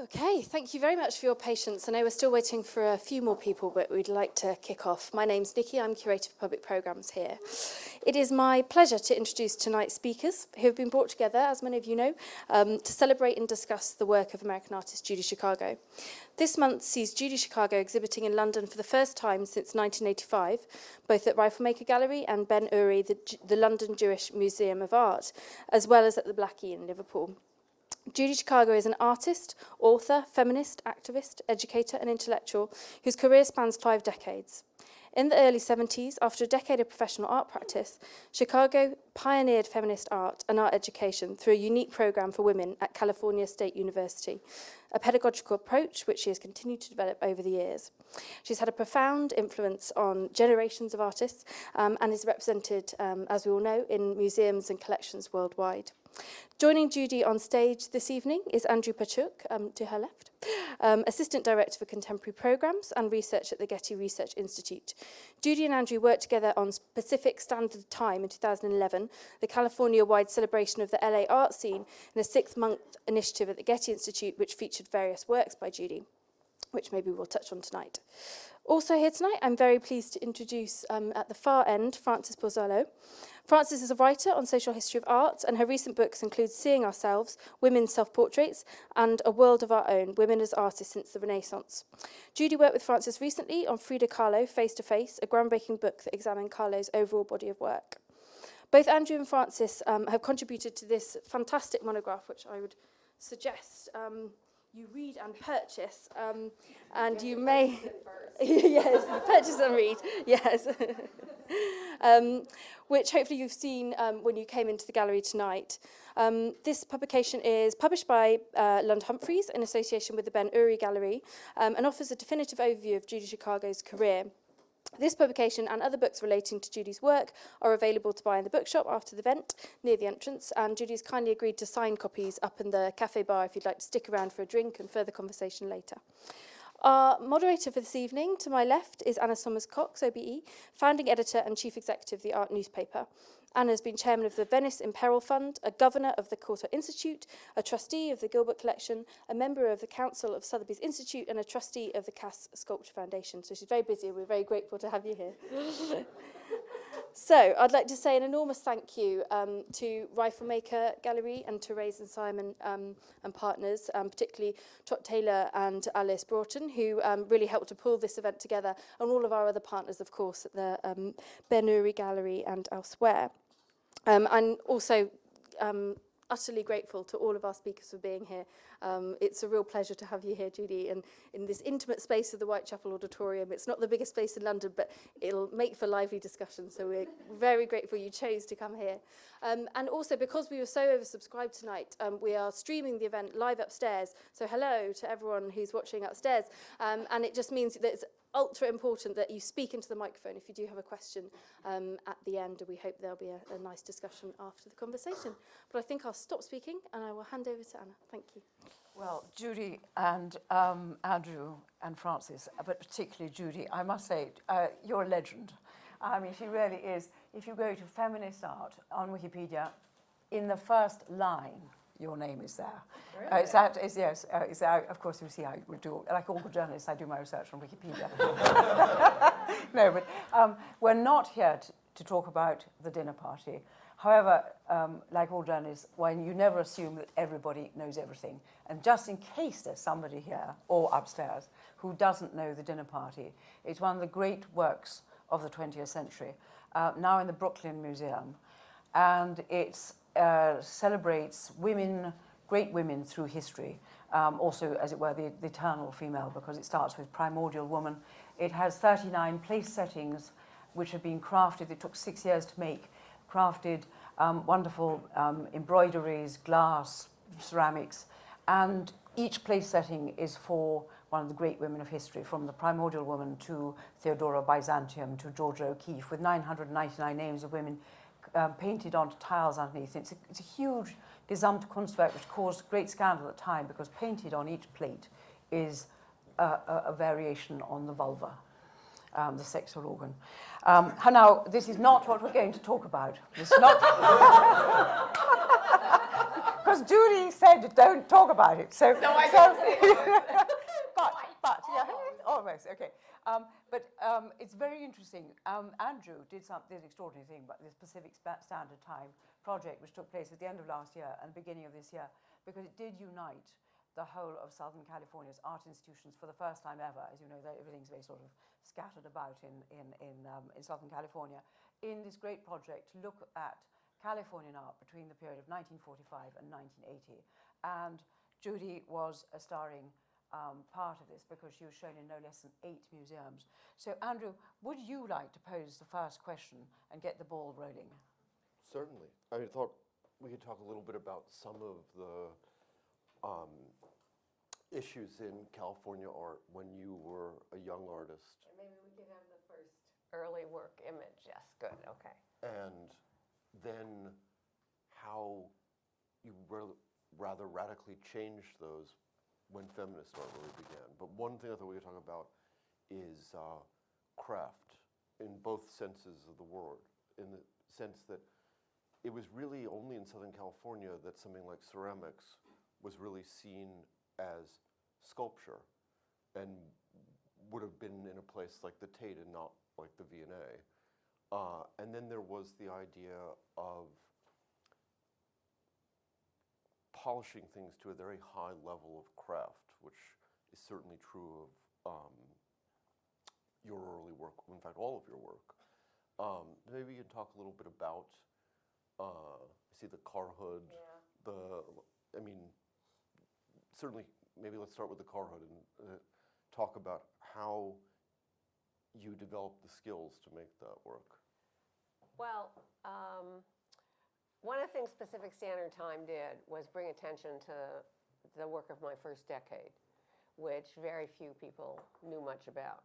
Okay, thank you very much for your patience. I know we're still waiting for a few more people, but we'd like to kick off. My name's Nikki, I'm Curator for Public Programmes here. It is my pleasure to introduce tonight's speakers, who have been brought together, as many of you know, to celebrate and discuss the work of American artist Judy Chicago. This month sees Judy Chicago exhibiting in London for the first time since 1985, both at Riflemaker Gallery and Ben Uri, the London Jewish Museum of Art, as well as at the Blackie in Liverpool. Judy Chicago is an artist, author, feminist, activist, educator and intellectual whose career spans 5 decades. In the early 70s, after a decade of professional art practice, Chicago pioneered feminist art and art education through a unique program for women at California State University, a pedagogical approach which she has continued to develop over the years. She's had a profound influence on generations of artists and is represented, as we all know, in museums and collections worldwide. Joining Judy on stage this evening is Andrew Perchuk, to her left, Assistant Director for Contemporary Programmes and Research at the Getty Research Institute. Judy and Andrew worked together on Pacific Standard Time in 2011, the California-wide celebration of the LA art scene, in a 6-month initiative at the Getty Institute, which featured various works by Judy, which maybe we'll touch on tonight. Also here tonight, I'm very pleased to introduce, at the far end, Frances Borzello. Frances is a writer on social history of art, and her recent books include Seeing Ourselves, Women's Self-Portraits, and A World of Our Own, Women as Artists Since the Renaissance. Judy worked with Frances recently on Frida Kahlo, Face to Face, a groundbreaking book that examined Kahlo's overall body of work. Both Andrew and Frances have contributed to this fantastic monograph, which I would suggest you read and purchase, and you may, yes, purchase and read, yes, which hopefully you've seen when you came into the gallery tonight. This publication is published by Lund Humphreys in association with the Ben Uri Gallery and offers a definitive overview of Judy Chicago's career. This publication and other books relating to Judy's work are available to buy in the bookshop after the event near the entrance, and Judy's kindly agreed to sign copies up in the cafe bar if you'd like to stick around for a drink and further conversation later. Our moderator for this evening, to my left, is Anna Sommers-Cox, OBE, founding editor and chief executive of the art newspaper. Anna has been chairman of the Venice in Peril Fund, a governor of the Courtauld Institute, a trustee of the Gilbert Collection, a member of the Council of Sotheby's Institute, and a trustee of the Cass Sculpture Foundation. So she's very busy, and we're very grateful to have you here. So I'd like to say an enormous thank you to Riflemaker Gallery and to Raisin Simon and partners, particularly Trot Taylor and Alice Broughton, who really helped to pull this event together, and all of our other partners, of course, at the Ben Uri Gallery and elsewhere. And also utterly grateful to all of our speakers for being here. It's a real pleasure to have you here, Judy, and in this intimate space of the Whitechapel Auditorium. It's not the biggest space in London, but it'll make for lively discussion, so we're very grateful you chose to come here. And also, because we were so oversubscribed tonight, we are streaming the event live upstairs, so hello to everyone who's watching upstairs, and it just means that it's ultra important that you speak into the microphone if you do have a question at the end, and we hope there'll be a nice discussion after the conversation. But I think I'll stop speaking and I will hand over to Anna. Thank you. Well, Judy and Andrew and Frances, but particularly Judy, I must say, you're a legend. I mean, she really is. If you go to feminist art on Wikipedia, in the first line, your name is there. Really? Yes. Of course, you see, I would do, like all the journalists, I do my research on Wikipedia. No, but we're not here to talk about the dinner party. However, like all journalists, when you never assume that everybody knows everything. And just in case there's somebody here or upstairs who doesn't know the dinner party, it's one of the great works of the 20th century, now in the Brooklyn Museum. And it's celebrates women, great women through history, also, as it were, the eternal female, because it starts with primordial woman. It has 39 place settings which have been crafted. It took 6 years to make, crafted wonderful embroideries, glass, ceramics, and each place setting is for one of the great women of history, from the primordial woman to Theodora Byzantium to Georgia O'Keeffe, with 999 names of women painted onto tiles underneath. It's a huge Gesamtkunstwerk which caused great scandal at the time, because painted on each plate is a variation on the vulva, the sexual organ. Now, this is not what we're going to talk about. It's not, because because Judy said don't talk about it. So No, I didn't say that. but yeah, almost okay. It's very interesting. Andrew did this extraordinary thing about this Pacific Standard Time project, which took place at the end of last year and the beginning of this year, because it did unite the whole of Southern California's art institutions for the first time ever. As you know, everything's very sort of scattered about in Southern California, in this great project to look at Californian art between the period of 1945 and 1980. And Judy was a starring part of this because she was shown in no less than 8 museums. So, Andrew, would you like to pose the first question and get the ball rolling? Certainly. I thought we could talk a little bit about some of the issues in California art when you were a young artist. Maybe we could have the first early work image. Yes, good, okay. And then how you rather radically changed those when feminist art really began. But one thing I thought we could talk about is craft in both senses of the word, in the sense that it was really only in Southern California that something like ceramics was really seen as sculpture and would have been in a place like the Tate and not like the V&A. And then there was the idea of polishing things to a very high level of craft, which is certainly true of your early work, in fact, all of your work. Maybe you can talk a little bit about, I see the car hood, I mean, certainly, maybe let's start with the car hood and talk about how you developed the skills to make that work. Well, one of the things Pacific Standard Time did was bring attention to the work of my first decade, which very few people know much about.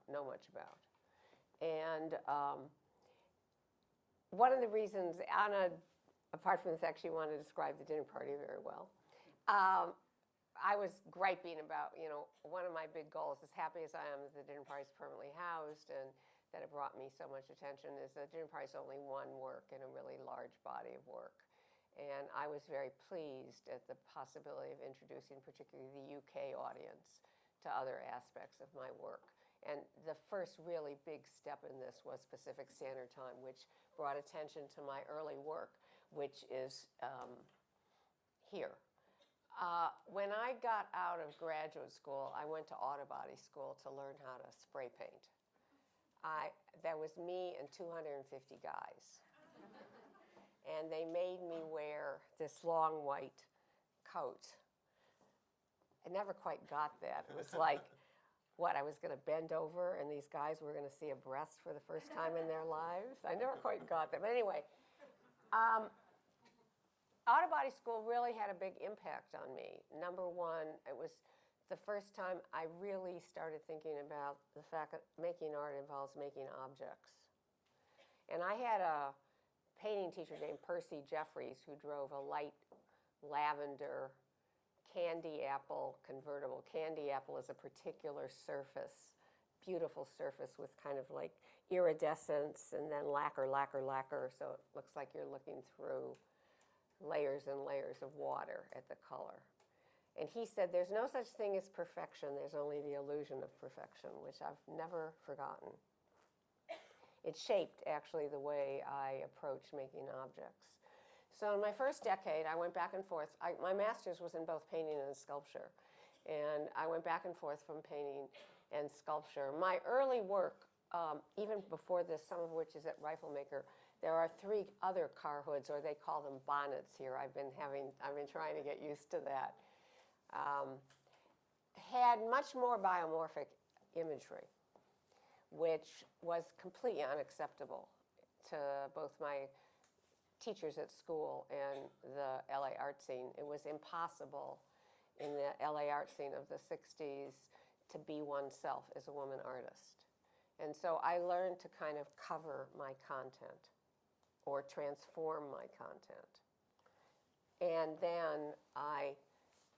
And one of the reasons, Anna, apart from the fact she wanted to describe the dinner party very well, I was griping about, one of my big goals, as happy as I am that the dinner party is permanently housed and that it brought me so much attention, is that dinner party is only one work in a really large body of work. And I was very pleased at the possibility of introducing particularly the UK audience to other aspects of my work. And the first really big step in this was Pacific Standard Time, which brought attention to my early work, which is here. When I got out of graduate school, I went to auto body school to learn how to spray paint. There was me and 250 guys. And they made me wear this long white coat. I never quite got that. It was like, what, I was going to bend over and these guys were going to see a breast for the first time in their lives? I never quite got that. But anyway, auto body school really had a big impact on me. Number one, it was the first time I really started thinking about the fact that making art involves making objects. And I had a painting teacher named Percy Jeffries who drove a light lavender candy apple convertible. Candy apple is a particular surface, beautiful surface with kind of like iridescence and then lacquer, so it looks like you're looking through layers and layers of water at the color. And he said, there's no such thing as perfection, there's only the illusion of perfection, which I've never forgotten. It shaped, actually, the way I approach making objects. So in my first decade, I went back and forth. My master's was in both painting and sculpture. And I went back and forth from painting and sculpture. My early work, even before this, some of which is at Riflemaker, there are 3 other car hoods, or they call them bonnets here. I've been trying to get used to that. Had much more biomorphic imagery, which was completely unacceptable to both my teachers at school and the LA art scene. It was impossible in the LA art scene of the 60s to be oneself as a woman artist. And so I learned to kind of cover my content or transform my content. And then I,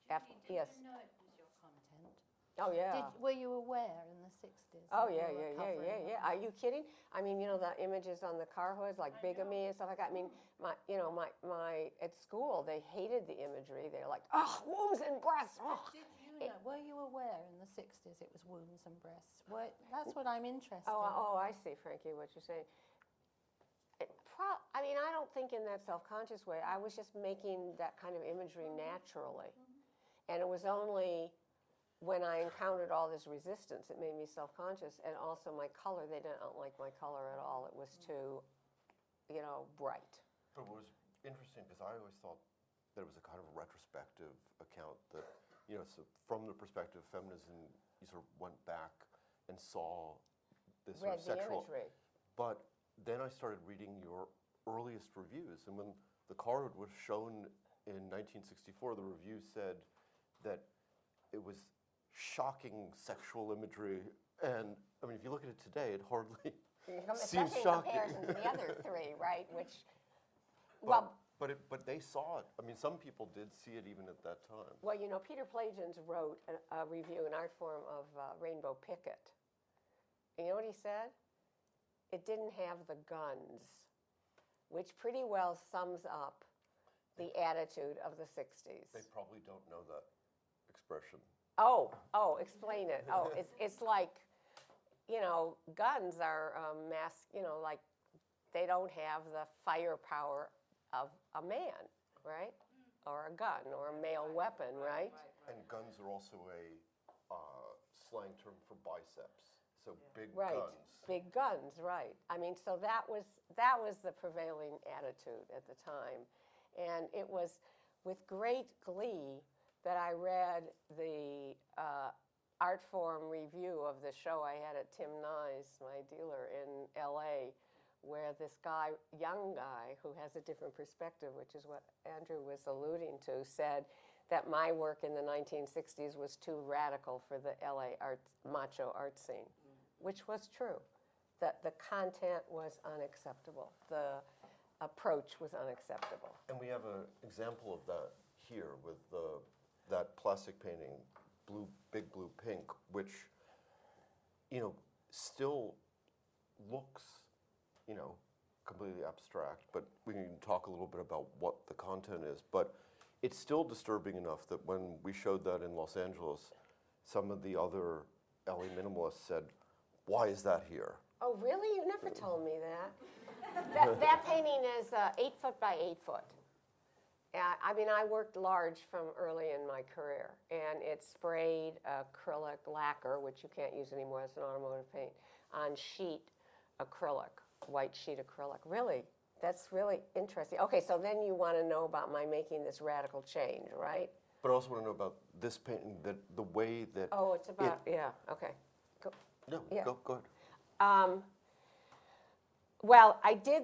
Judy, yes. did you know it was your content? Oh, yeah. Were you aware in the 60s? Oh, that yeah, you were yeah, yeah, covering yeah, yeah. Are you kidding? I mean, you know, the images on the car hoods, like bigamy and stuff like that. I mean, at school, they hated the imagery. They're like, oh, wombs and breasts. Oh. Did you know, were you aware in the 60s it was wombs and breasts? That's what I'm interested in. Oh, I see, Frankie, what you're saying. I mean, I don't think in that self-conscious way. I was just making that kind of imagery naturally. And it was only when I encountered all this resistance, it made me self-conscious. And also my color, they didn't like my color at all. It was too, bright. But it was interesting because I always thought that it was a kind of retrospective account that, so from the perspective of feminism, you sort of went back and saw this sort of sexual imagery. But then I started reading your earliest reviews, and when the card was shown in 1964, the review said that it was shocking sexual imagery, and I mean, if you look at it today, it hardly seems shocking. Especially in comparison to the other three, right? But they saw it. I mean, some people did see it even at that time. Well, Peter Plagins wrote a review in art form of Rainbow Picket. And you know what he said? It didn't have the guns, which pretty well sums up the attitude of the 60s. They probably don't know that expression. Oh, explain it. Oh, it's like, guns are like they don't have the firepower of a man, right? Or a gun or a male weapon, right? And guns are also a slang term for biceps. So big Right, guns. big guns, right. I mean, so that was the prevailing attitude at the time. And it was with great glee that I read the art form review of the show I had at Tim Nye's, my dealer in LA, where this guy, young guy, who has a different perspective, which is what Andrew was alluding to, said that my work in the 1960s was too radical for the LA macho art scene. Which was true, that the content was unacceptable. The approach was unacceptable. And we have an example of that here with that plastic painting, Big Blue Pink, which, still looks, completely abstract, but we can talk a little bit about what the content is. But it's still disturbing enough that when we showed that in Los Angeles, some of the other LA minimalists said, why is that here? Oh, really? You never told me that. That painting is 8 foot by 8 foot. I mean, I worked large from early in my career, and it's sprayed acrylic lacquer, which you can't use anymore, it's an automotive paint, on sheet acrylic, white sheet acrylic. Really? That's really interesting. Okay, so then you want to know about my making this radical change, right? But I also want to know about this painting, that the way that... Oh, it's about, yeah, okay. Go. No, Yeah. go ahead. Well, I did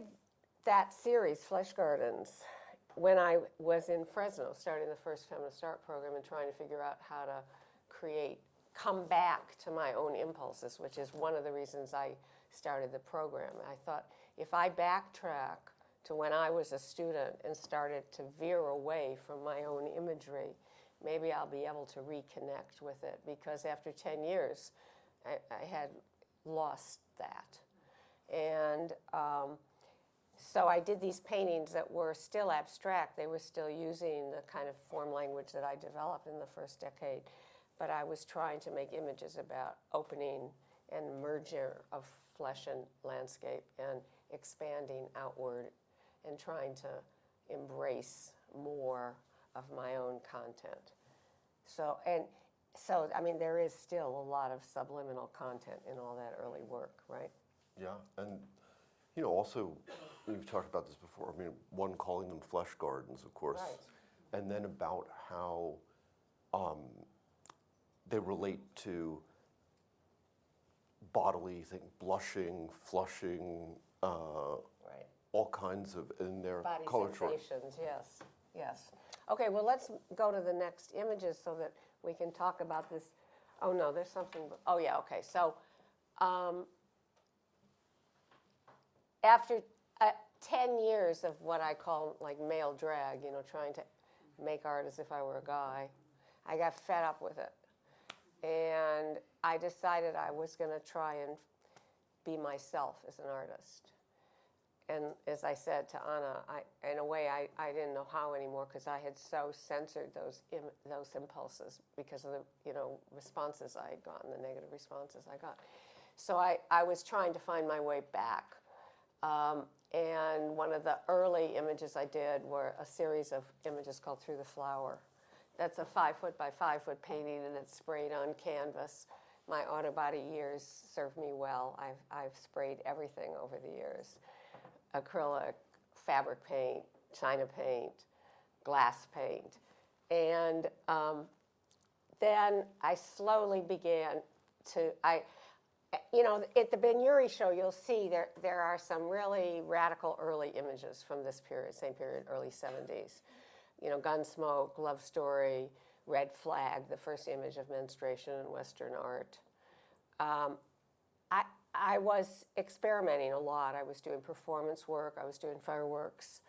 that series, Flesh Gardens, when I was in Fresno, starting the first feminist art program and trying to figure out how to come back to my own impulses, which is one of the reasons I started the program. I thought, if I backtrack to when I was a student and started to veer away from my own imagery, maybe I'll be able to reconnect with it, because after 10 years, I had lost that. And so I did these paintings that were still abstract. They were still using the kind of form language that I developed in the first decade. But I was trying to make images about opening and merger of flesh and landscape and expanding outward and trying to embrace more of my own content. So, I mean, there is still a lot of subliminal content in all that early work, right? Yeah, and also, we've talked about this before. I mean, one calling them flesh gardens, of course, Right. and then about how they relate to bodily things, blushing, flushing, Right. all kinds of in their Body color choice. sensations, yes, yes. Okay, well, let's go to the next images so that we can talk about this. Oh, no, there's something. Oh, yeah, okay. So after 10 years of what I call like male drag, trying to make art as if I were a guy, I got fed up with it. And and I decided I was going to try and be myself as an artist. And as I said to Anna, in a way, I didn't know how anymore because I had so censored those impulses because of the responses I had gotten, the negative responses I got. So I was trying to find my way back. And one of the early images I did were a series of images called Through the Flower. That's a 5-foot by 5-foot painting, and it's sprayed on canvas. My auto body years served me well. I've sprayed everything over the years. Acrylic, fabric paint, China paint, glass paint. And then I slowly began to, at the Ben-Uri show, you'll see there are some really radical early images from this period, same period, early 70s. Gunsmoke, Love Story, Red Flag, the first image of menstruation in Western art. I was experimenting a lot. I was doing performance work. I was doing fireworks.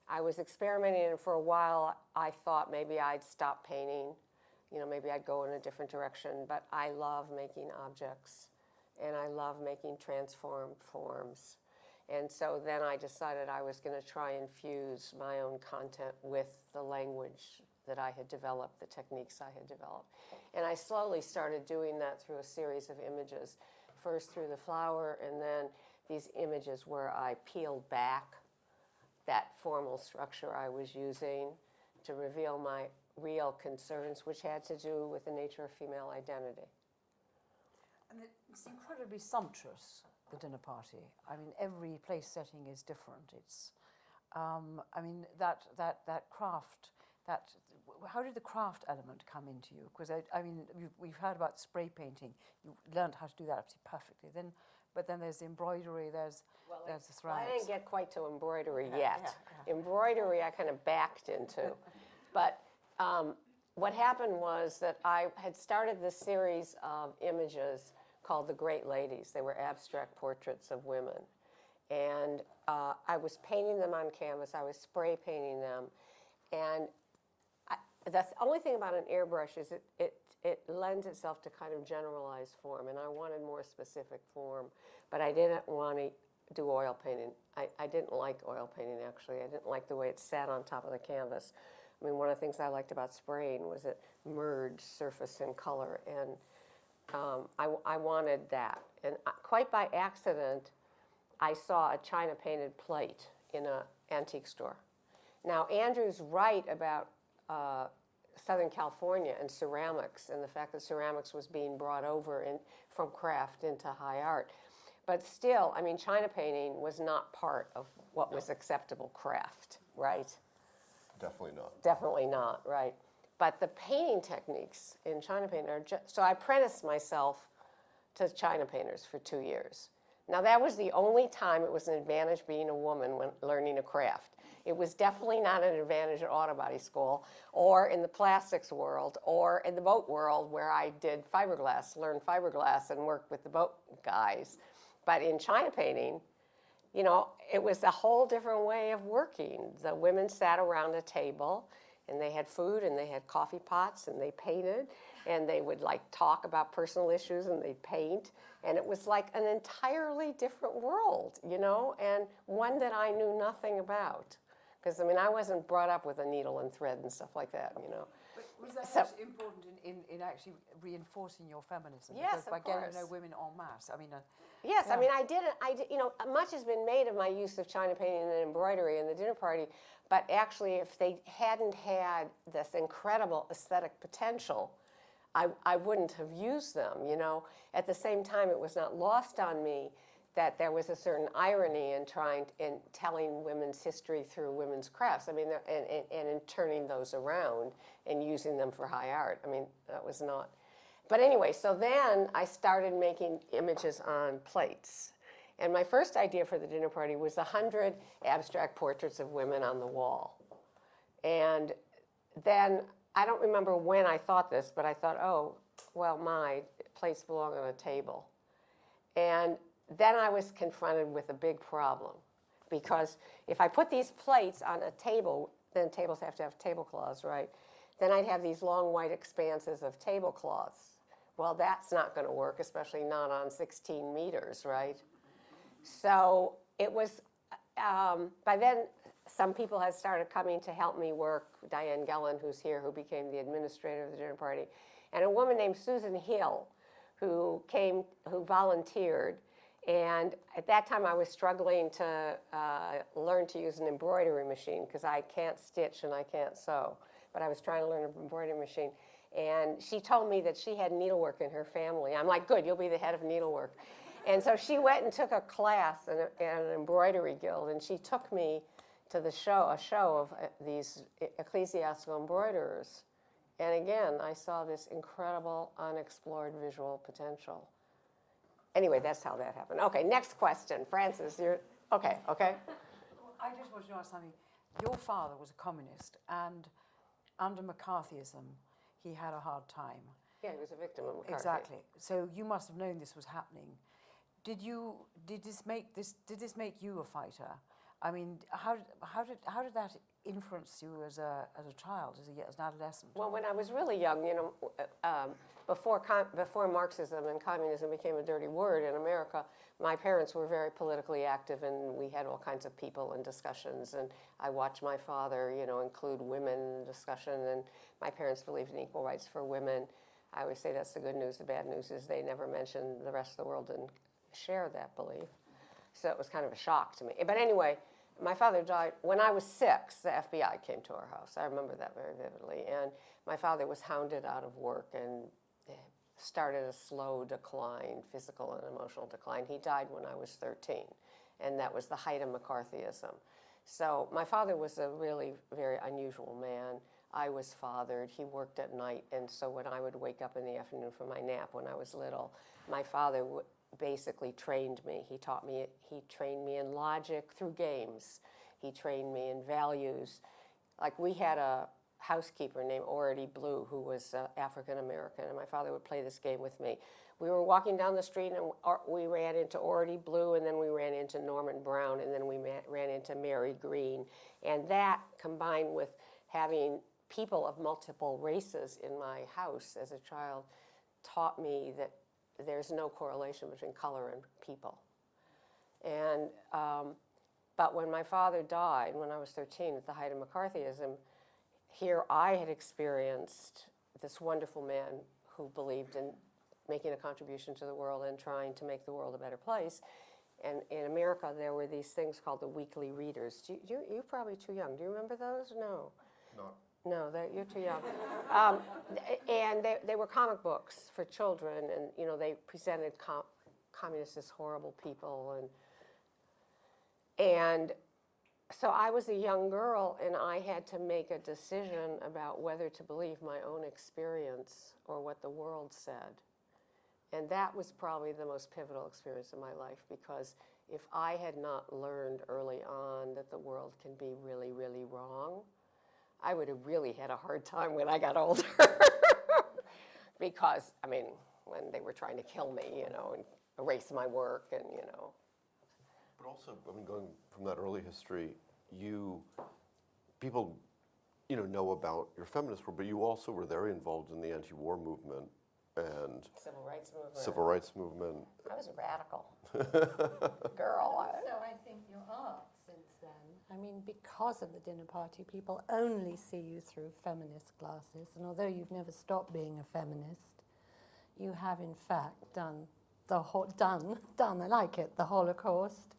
I was experimenting, and for a while, I thought maybe I'd stop painting. Maybe I'd go in a different direction. But I love making objects, and I love making transformed forms. And so then I decided I was going to try and fuse my own content with the language that I had developed, the techniques I had developed. And I slowly started doing that through a series of images. First through the flower, and then these images where I peeled back that formal structure I was using to reveal my real concerns, which had to do with the nature of female identity. And it's incredibly sumptuous, the dinner party. I mean, every place setting is different. It's, that craft, how did the craft element come into you? Because we've heard about spray painting. You learned how to do that absolutely perfectly. But then there's the embroidery. There's the threads. I didn't get quite to embroidery yet. Yeah. Embroidery I kind of backed into, but what happened was that I had started this series of images called The Great Ladies. They were abstract portraits of women, and I was painting them on canvas. I was spray painting them, and the only thing about an airbrush is it lends itself to kind of generalized form, and I wanted more specific form, but I didn't want to do oil painting. I didn't like oil painting, actually. I didn't like the way it sat on top of the canvas. I mean, one of the things I liked about spraying was it merged surface and color, and I wanted that. And quite by accident, I saw a China painted plate in an antique store. Now, Andrew's right about Southern California and ceramics, and the fact that ceramics was being brought over from craft into high art. But still, I mean, China painting was not part of what was acceptable craft, right? Definitely not. Definitely not, right. But the painting techniques in China painting are just, so I apprenticed myself to China painters for 2 years. Now, that was the only time it was an advantage being a woman when learning a craft. It was definitely not an advantage at auto body school or in the plastics world or in the boat world where I did fiberglass, learned fiberglass and worked with the boat guys. But in China painting, it was a whole different way of working. The women sat around a table and they had food and they had coffee pots and they painted and they would talk about personal issues and they'd paint. And it was like an entirely different world, and one that I knew nothing about. Because, I wasn't brought up with a needle and thread and stuff like that, But was that actually important in actually reinforcing your feminism? Yes, because by getting to know women en masse, Yes, yeah. I did, much has been made of my use of China painting and embroidery in the dinner party, but actually if they hadn't had this incredible aesthetic potential, I wouldn't have used them, At the same time, it was not lost on me that there was a certain irony in telling women's history through women's crafts. And in turning those around and using them for high art. That was not. But anyway, so then I started making images on plates. And my first idea for the dinner party was 100 abstract portraits of women on the wall. And then, I don't remember when I thought this, but I thought, oh, well, my plates belong on a table. And then I was confronted with a big problem. Because if I put these plates on a table, then tables have to have tablecloths, right? Then I'd have these long white expanses of tablecloths, Well, that's not going to work, especially not on 16 meters, right? So it was, by then, some people had started coming to help me work. Diane Gellin, who's here, who became the administrator of the dinner party, and a woman named Susan Hill, who volunteered. And at that time, I was struggling to learn to use an embroidery machine because I can't stitch and I can't sew. But I was trying to learn an embroidery machine. And she told me that she had needlework in her family. I'm like, good, you'll be the head of needlework. And so she went and took a class at an embroidery guild, and she took me to a show of these ecclesiastical embroiderers. And again, I saw this incredible, unexplored visual potential. Anyway, that's how that happened. Okay, next question. Frances, you're, okay. I just wanted to ask something. Your father was a communist, and under McCarthyism, he had a hard time. Yeah, he was a victim of McCarthy. Exactly. So you must have known this was happening. Did this make you a fighter? I mean, how did that influence you as a child, as an adolescent? Well, when I was really young, before Marxism and communism became a dirty word in America, my parents were very politically active, and we had all kinds of people and discussions. And I watched my father, include women in discussion. And my parents believed in equal rights for women. I always say that's the good news. The bad news is they never mentioned the rest of the world didn't share that belief. So it was kind of a shock to me. But anyway, my father died when I was 6. The FBI came to our house. I remember that very vividly. And my father was hounded out of work and started a slow decline, physical and emotional decline. He died when I was 13, and that was the height of McCarthyism. So my father was a really very unusual man. I was fathered. He worked at night, and so when I would wake up in the afternoon for my nap when I was little, my father basically trained me. He trained me in logic through games. He trained me in values. Like, we had a housekeeper named Ority Blue, who was African American, and my father would play this game with me. We were walking down the street, and we ran into Ority Blue, and then we ran into Norman Brown, and then we ran into Mary Green. And that, combined with having people of multiple races in my house as a child, taught me that there's no correlation between color and people. And but when my father died, when I was 13, at the height of McCarthyism, here I had experienced this wonderful man who believed in making a contribution to the world and trying to make the world a better place. And in America, there were these things called the weekly readers. You're probably too young. Do you remember those? No. No, you're too young. And they were comic books for children, and they presented communists as horrible people, and so I was a young girl, and I had to make a decision about whether to believe my own experience or what the world said. And that was probably the most pivotal experience of my life, because if I had not learned early on that the world can be really, really wrong, I would have really had a hard time when I got older. Because, when they were trying to kill me, and erase my work, and. But also, going from that early history, people, know about your feminist work, but you also were very involved in the anti-war movement and Civil rights movement. Civil rights movement. I was a radical girl. So I think your art since then, because of the dinner party, people only see you through feminist glasses, and although you've never stopped being a feminist, you have in fact done I like it, the Holocaust.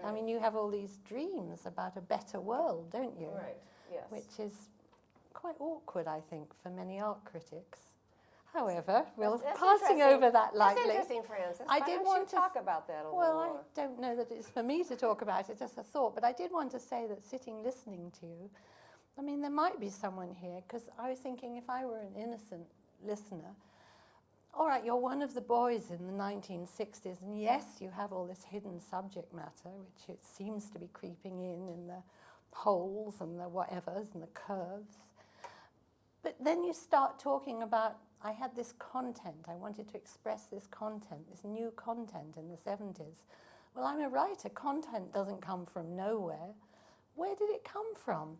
Right. You have all these dreams about a better world, don't you? Right, yes. Which is quite awkward, I think, for many art critics. However, we're That's passing interesting. over that lightly. That's interesting, Frances. I Why did don't want you to talk about that a little Well, more? I don't know that it's for me to talk about it, just a thought, but I did want to say that sitting listening to you, there might be someone here, because I was thinking if I were an innocent listener, all right, you're one of the boys in the 1960s, and yes, you have all this hidden subject matter, which it seems to be creeping in the holes and the whatevers and the curves. But then you start talking about, I had this content, I wanted to express this content, this new content in the 70s. Well, I'm a writer, content doesn't come from nowhere. Where did it come from?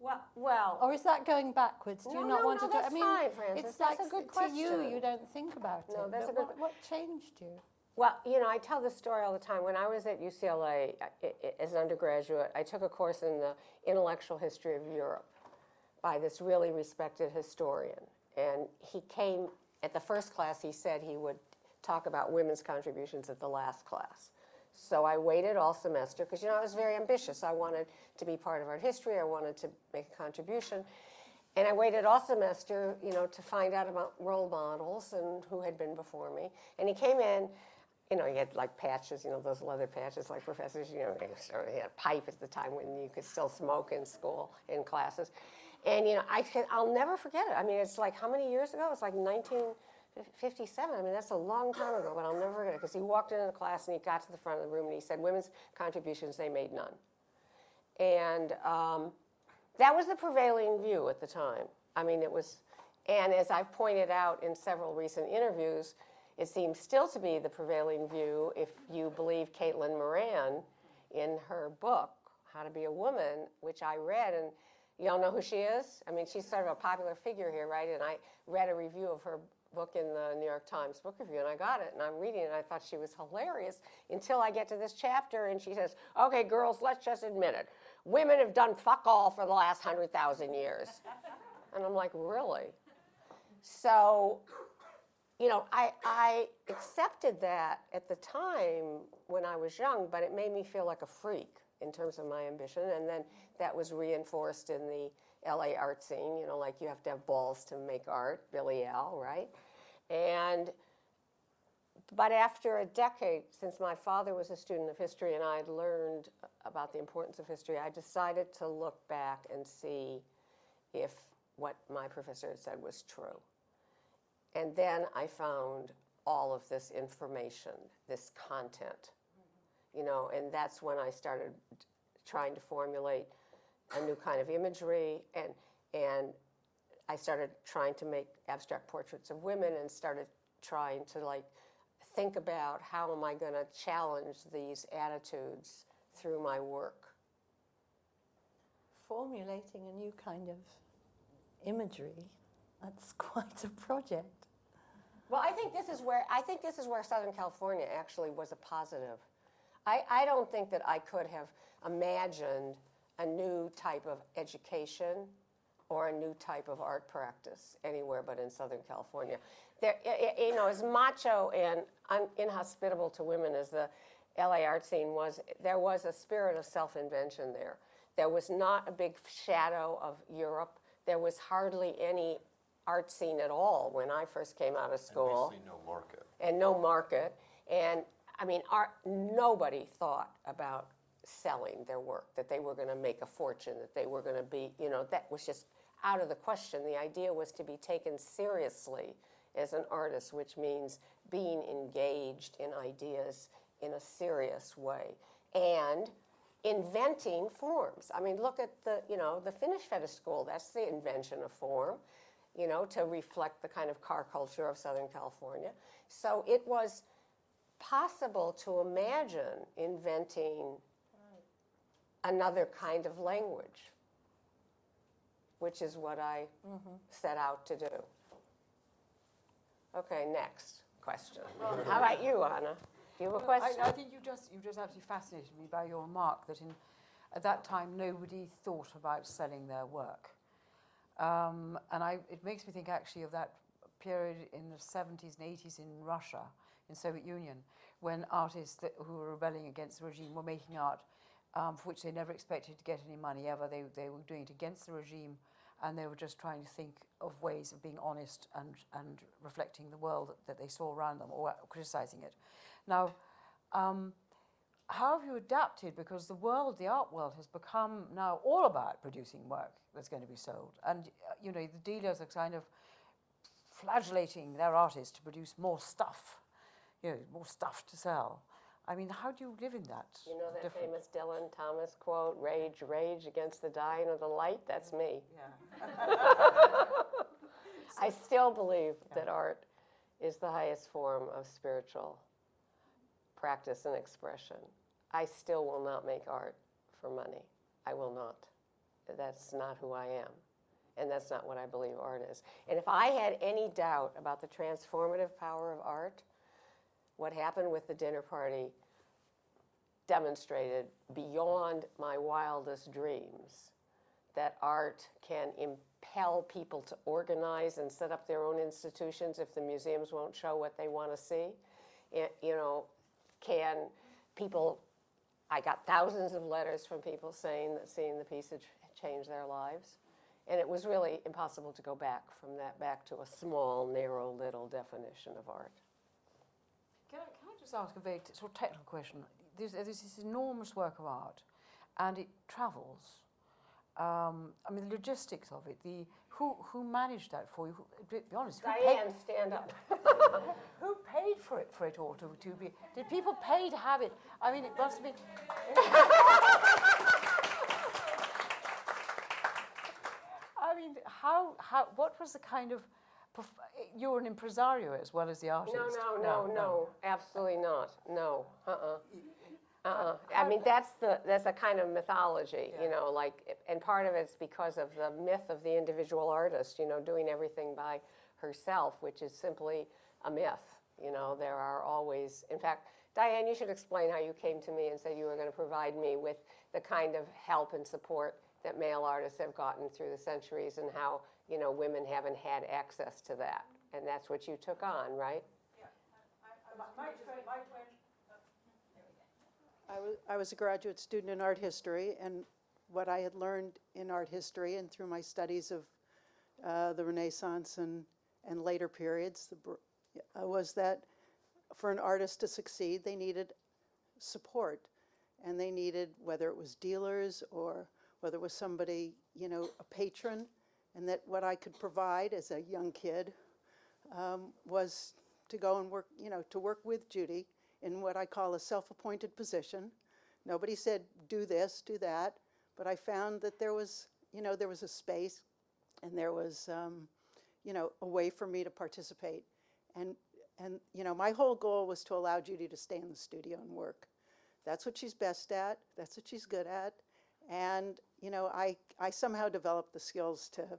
Well, Or is that going backwards? Do you not want to do that's I mean, fine, Frances. it's That's like a good to you, question. you don't think about No, it. that's but a good- what changed you? well, I tell this story all the time. When I was at UCLA as an undergraduate, I took a course in the intellectual history of Europe by this really respected historian. And he came, at the first class, he said he would talk about women's contributions at the last class. So I waited all semester because, I was very ambitious. I wanted to be part of art history. I wanted to make a contribution. And I waited all semester, to find out about role models and who had been before me. And he came in, he had like patches, those leather patches like professors, he had a pipe at the time when you could still smoke in school, in classes. And, I'll never forget it. I mean, it's like, how many years ago? It's like 1957. I mean, that's a long time ago, but I'll never forget it because he walked into the class and he got to the front of the room and he said, women's contributions, they made none. And that was the prevailing view at the time. I mean, it was, and as I've pointed out in several recent interviews, it seems still to be the prevailing view if you believe Caitlin Moran in her book, How to Be a Woman, which I read, and you all know who she is? I mean, she's sort of a popular figure here, right? And I read a review of her book in the New York Times Book Review, and I got it, and I'm reading it, and I thought she was hilarious until I get to this chapter, and she says, okay, girls, let's just admit it. Women have done fuck all for the last 100,000 years. And I'm like, really? So, I accepted that at the time when I was young, but it made me feel like a freak in terms of my ambition. And then that was reinforced in the LA art scene, like you have to have balls to make art, Billy L., right? But after a decade, since my father was a student of history and I had learned about the importance of history, I decided to look back and see if what my professor had said was true. And then I found all of this information, this content, and that's when I started trying to formulate a new kind of imagery, and I started trying to make abstract portraits of women and started trying to think about how am I going to challenge these attitudes through my work. Formulating a new kind of imagery, that's quite a project. Well, I think this is where Southern California actually was a positive. I don't think that I could have imagined a new type of education or a new type of art practice anywhere but in Southern California. There, as macho and inhospitable to women as the LA art scene was, there was a spirit of self-invention there. There was not a big shadow of Europe. There was hardly any art scene at all when I first came out of school. And basically no market. And no market. And I mean, nobody thought about selling their work, that they were going to make a fortune, that they were going to be, that was just out of the question. The idea was to be taken seriously as an artist, which means being engaged in ideas in a serious way and inventing forms. I mean, look at the Finnish fetish school. That's the invention of form, to reflect the kind of car culture of Southern California. So it was possible to imagine inventing another kind of language, which is what I set out to do. Okay, next question. How about you, Anna? Do you have a question? I think you just absolutely fascinated me by your remark that at that time nobody thought about selling their work. And it makes me think actually of that period in the 70s and 80s in Russia, in Soviet Union, when artists who were rebelling against the regime were making art for which they never expected to get any money ever. They were doing it against the regime, and they were just trying to think of ways of being honest and reflecting the world that they saw around them, or criticizing it. Now, how have you adapted? Because the art world has become now all about producing work that's going to be sold. And, the dealers are kind of flagellating their artists to produce more stuff, more stuff to sell. I mean, how do you live in that? You know that famous Dylan Thomas quote, rage, rage against the dying of the light? That's me. Yeah. I still believe that art is the highest form of spiritual practice and expression. I still will not make art for money. I will not. that's not who I am. And that's not what I believe art is. And if I had any doubt about the transformative power of art, what happened with the dinner party demonstrated beyond my wildest dreams that art can impel people to organize and set up their own institutions if the museums won't show what they want to see. Can people, I got thousands of letters from people saying that seeing the piece had changed their lives. And it was really impossible to go back from that back to a small, narrow little definition of art. Can I just ask a very sort of technical question? There's this enormous work of art, and it travels. I mean, the logistics of it. Who managed that for you? Be honest. Diane, stand up. Who paid for it all to be? Did people pay to have it? I mean, it must have been. I mean, what was the kind of? You were an impresario as well as the artist. No, absolutely not. No, I mean, that's a kind of mythology, and part of it's because of the myth of the individual artist, doing everything by herself, which is simply a myth. There are always, in fact, Diane, you should explain how you came to me and said you were going to provide me with the kind of help and support that male artists have gotten through the centuries, and how, women haven't had access to that. And that's what you took on, right? I was a graduate student in art history, and what I had learned in art history and through my studies of the Renaissance and later periods was that for an artist to succeed, they needed support. And they needed, whether it was dealers or whether it was somebody, a patron, and that what I could provide as a young kid was to go and work, to work with Judy in what I call a self-appointed position. Nobody said, do this, do that, but I found that there was a space, and there was, a way for me to participate. And my whole goal was to allow Judy to stay in the studio and work. That's what she's best at, that's what she's good at, and, I somehow developed the skills to,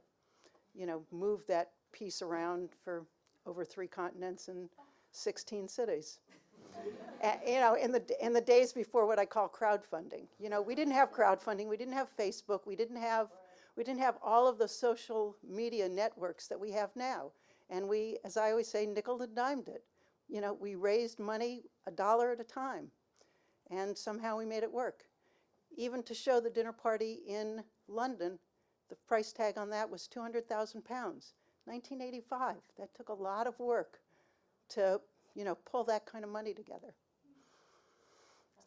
move that piece around for over 3 continents and 16 cities. In the days before what I call crowdfunding. We didn't have crowdfunding, we didn't have Facebook, we didn't have all of the social media networks that we have now. And we, as I always say, nickel and dimed it. We raised money $1 at a time, and somehow we made it work. Even to show the dinner party in London, the price tag on that was £200,000, 1985. That took a lot of work to, pull that kind of money together.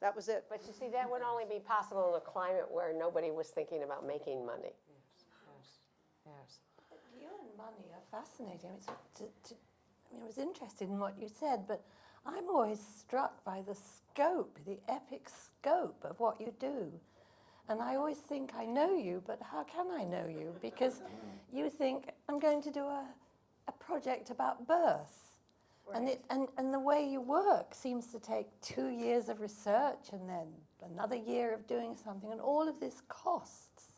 That was it. But you see, that would only be possible in a climate where nobody was thinking about making money. Yes. But you and money are fascinating. I was interested in what you said, but I'm always struck by the scope, the epic scope of what you do. And I always think I know you, but how can I know you? Because you think, I'm going to do a project about birth. Right. And the way you work seems to take 2 years of research and then another year of doing something, and all of this costs.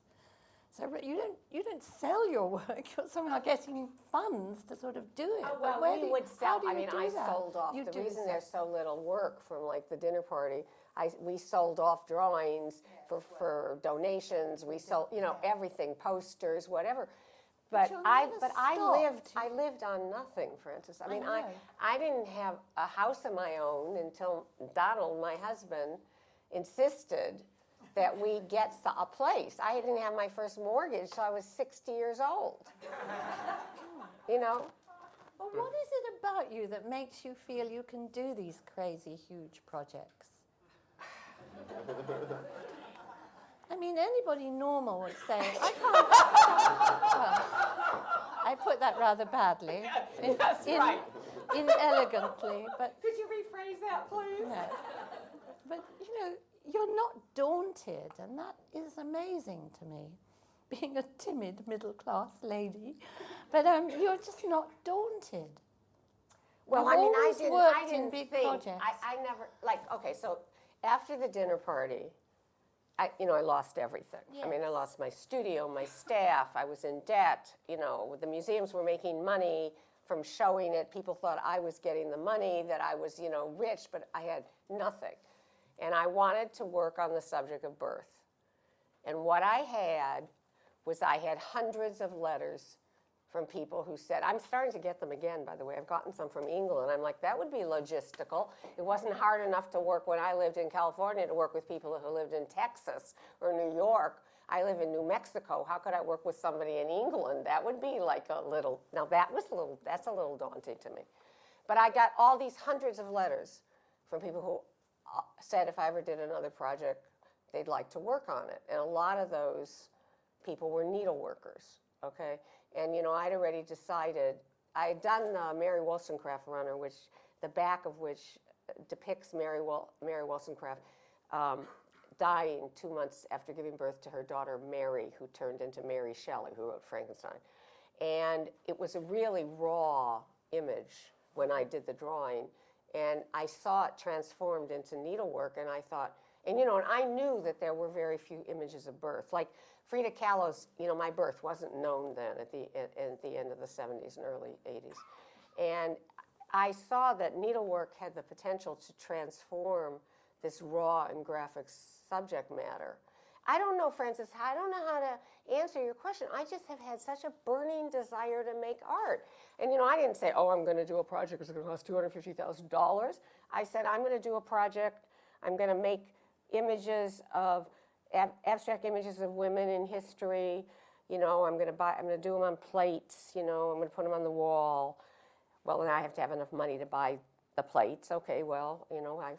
So you don't sell your work, you're somehow getting funds to sort of do it. Oh, well, we would sell, I sold off. You the reason there's so little work from like the dinner party, we sold off drawings for donations, we sold, everything, posters, whatever. But I lived on nothing, Frances. I didn't have a house of my own until Donald, my husband, insisted that we get a place. I didn't have my first mortgage till I was 60 years old. Well, what is it about you that makes you feel you can do these crazy, huge projects? Anybody normal would say, I can't. Well, I put that rather badly. That's right. Inelegantly, but. Could you rephrase that, please? No. But, you're not daunted, and that is amazing to me, being a timid middle-class lady. But you're just not daunted. Well, I didn't big think, projects. I never, so after the dinner party, I lost everything. I mean, I lost my studio, my staff, I was in debt, the museums were making money from showing it. People thought I was getting the money, that I was, rich, but I had nothing. And I wanted to work on the subject of birth. And what I had hundreds of letters from people who said, I'm starting to get them again, by the way. I've gotten some from England. I'm like, that would be logistical. It wasn't hard enough to work when I lived in California to work with people who lived in Texas or New York. I live in New Mexico. How could I work with somebody in England? That would be like a little, now that's a little daunting to me. But I got all these hundreds of letters from people who said if I ever did another project, they'd like to work on it. And a lot of those people were needle workers, okay? And, I'd already decided, I had done Mary Wollstonecraft Runner, which the back of which depicts Mary Wollstonecraft dying 2 months after giving birth to her daughter Mary, who turned into Mary Shelley, who wrote Frankenstein. And it was a really raw image when I did the drawing. And I saw it transformed into needlework, and I thought, and I knew that there were very few images of birth. Like Frida Kahlo's, my birth wasn't known then at the end of the 70s and early 80s. And I saw that needlework had the potential to transform this raw and graphic subject matter. I don't know, Frances, I don't know how to answer your question. I just have had such a burning desire to make art. And, I didn't say, I'm going to do a project that's going to cost $250,000. I said, I'm going to do a project, I'm going to make images of, abstract images of women in history. I'm going to do them on plates, I'm going to put them on the wall. Well, then I have to have enough money to buy the plates. Okay, well, I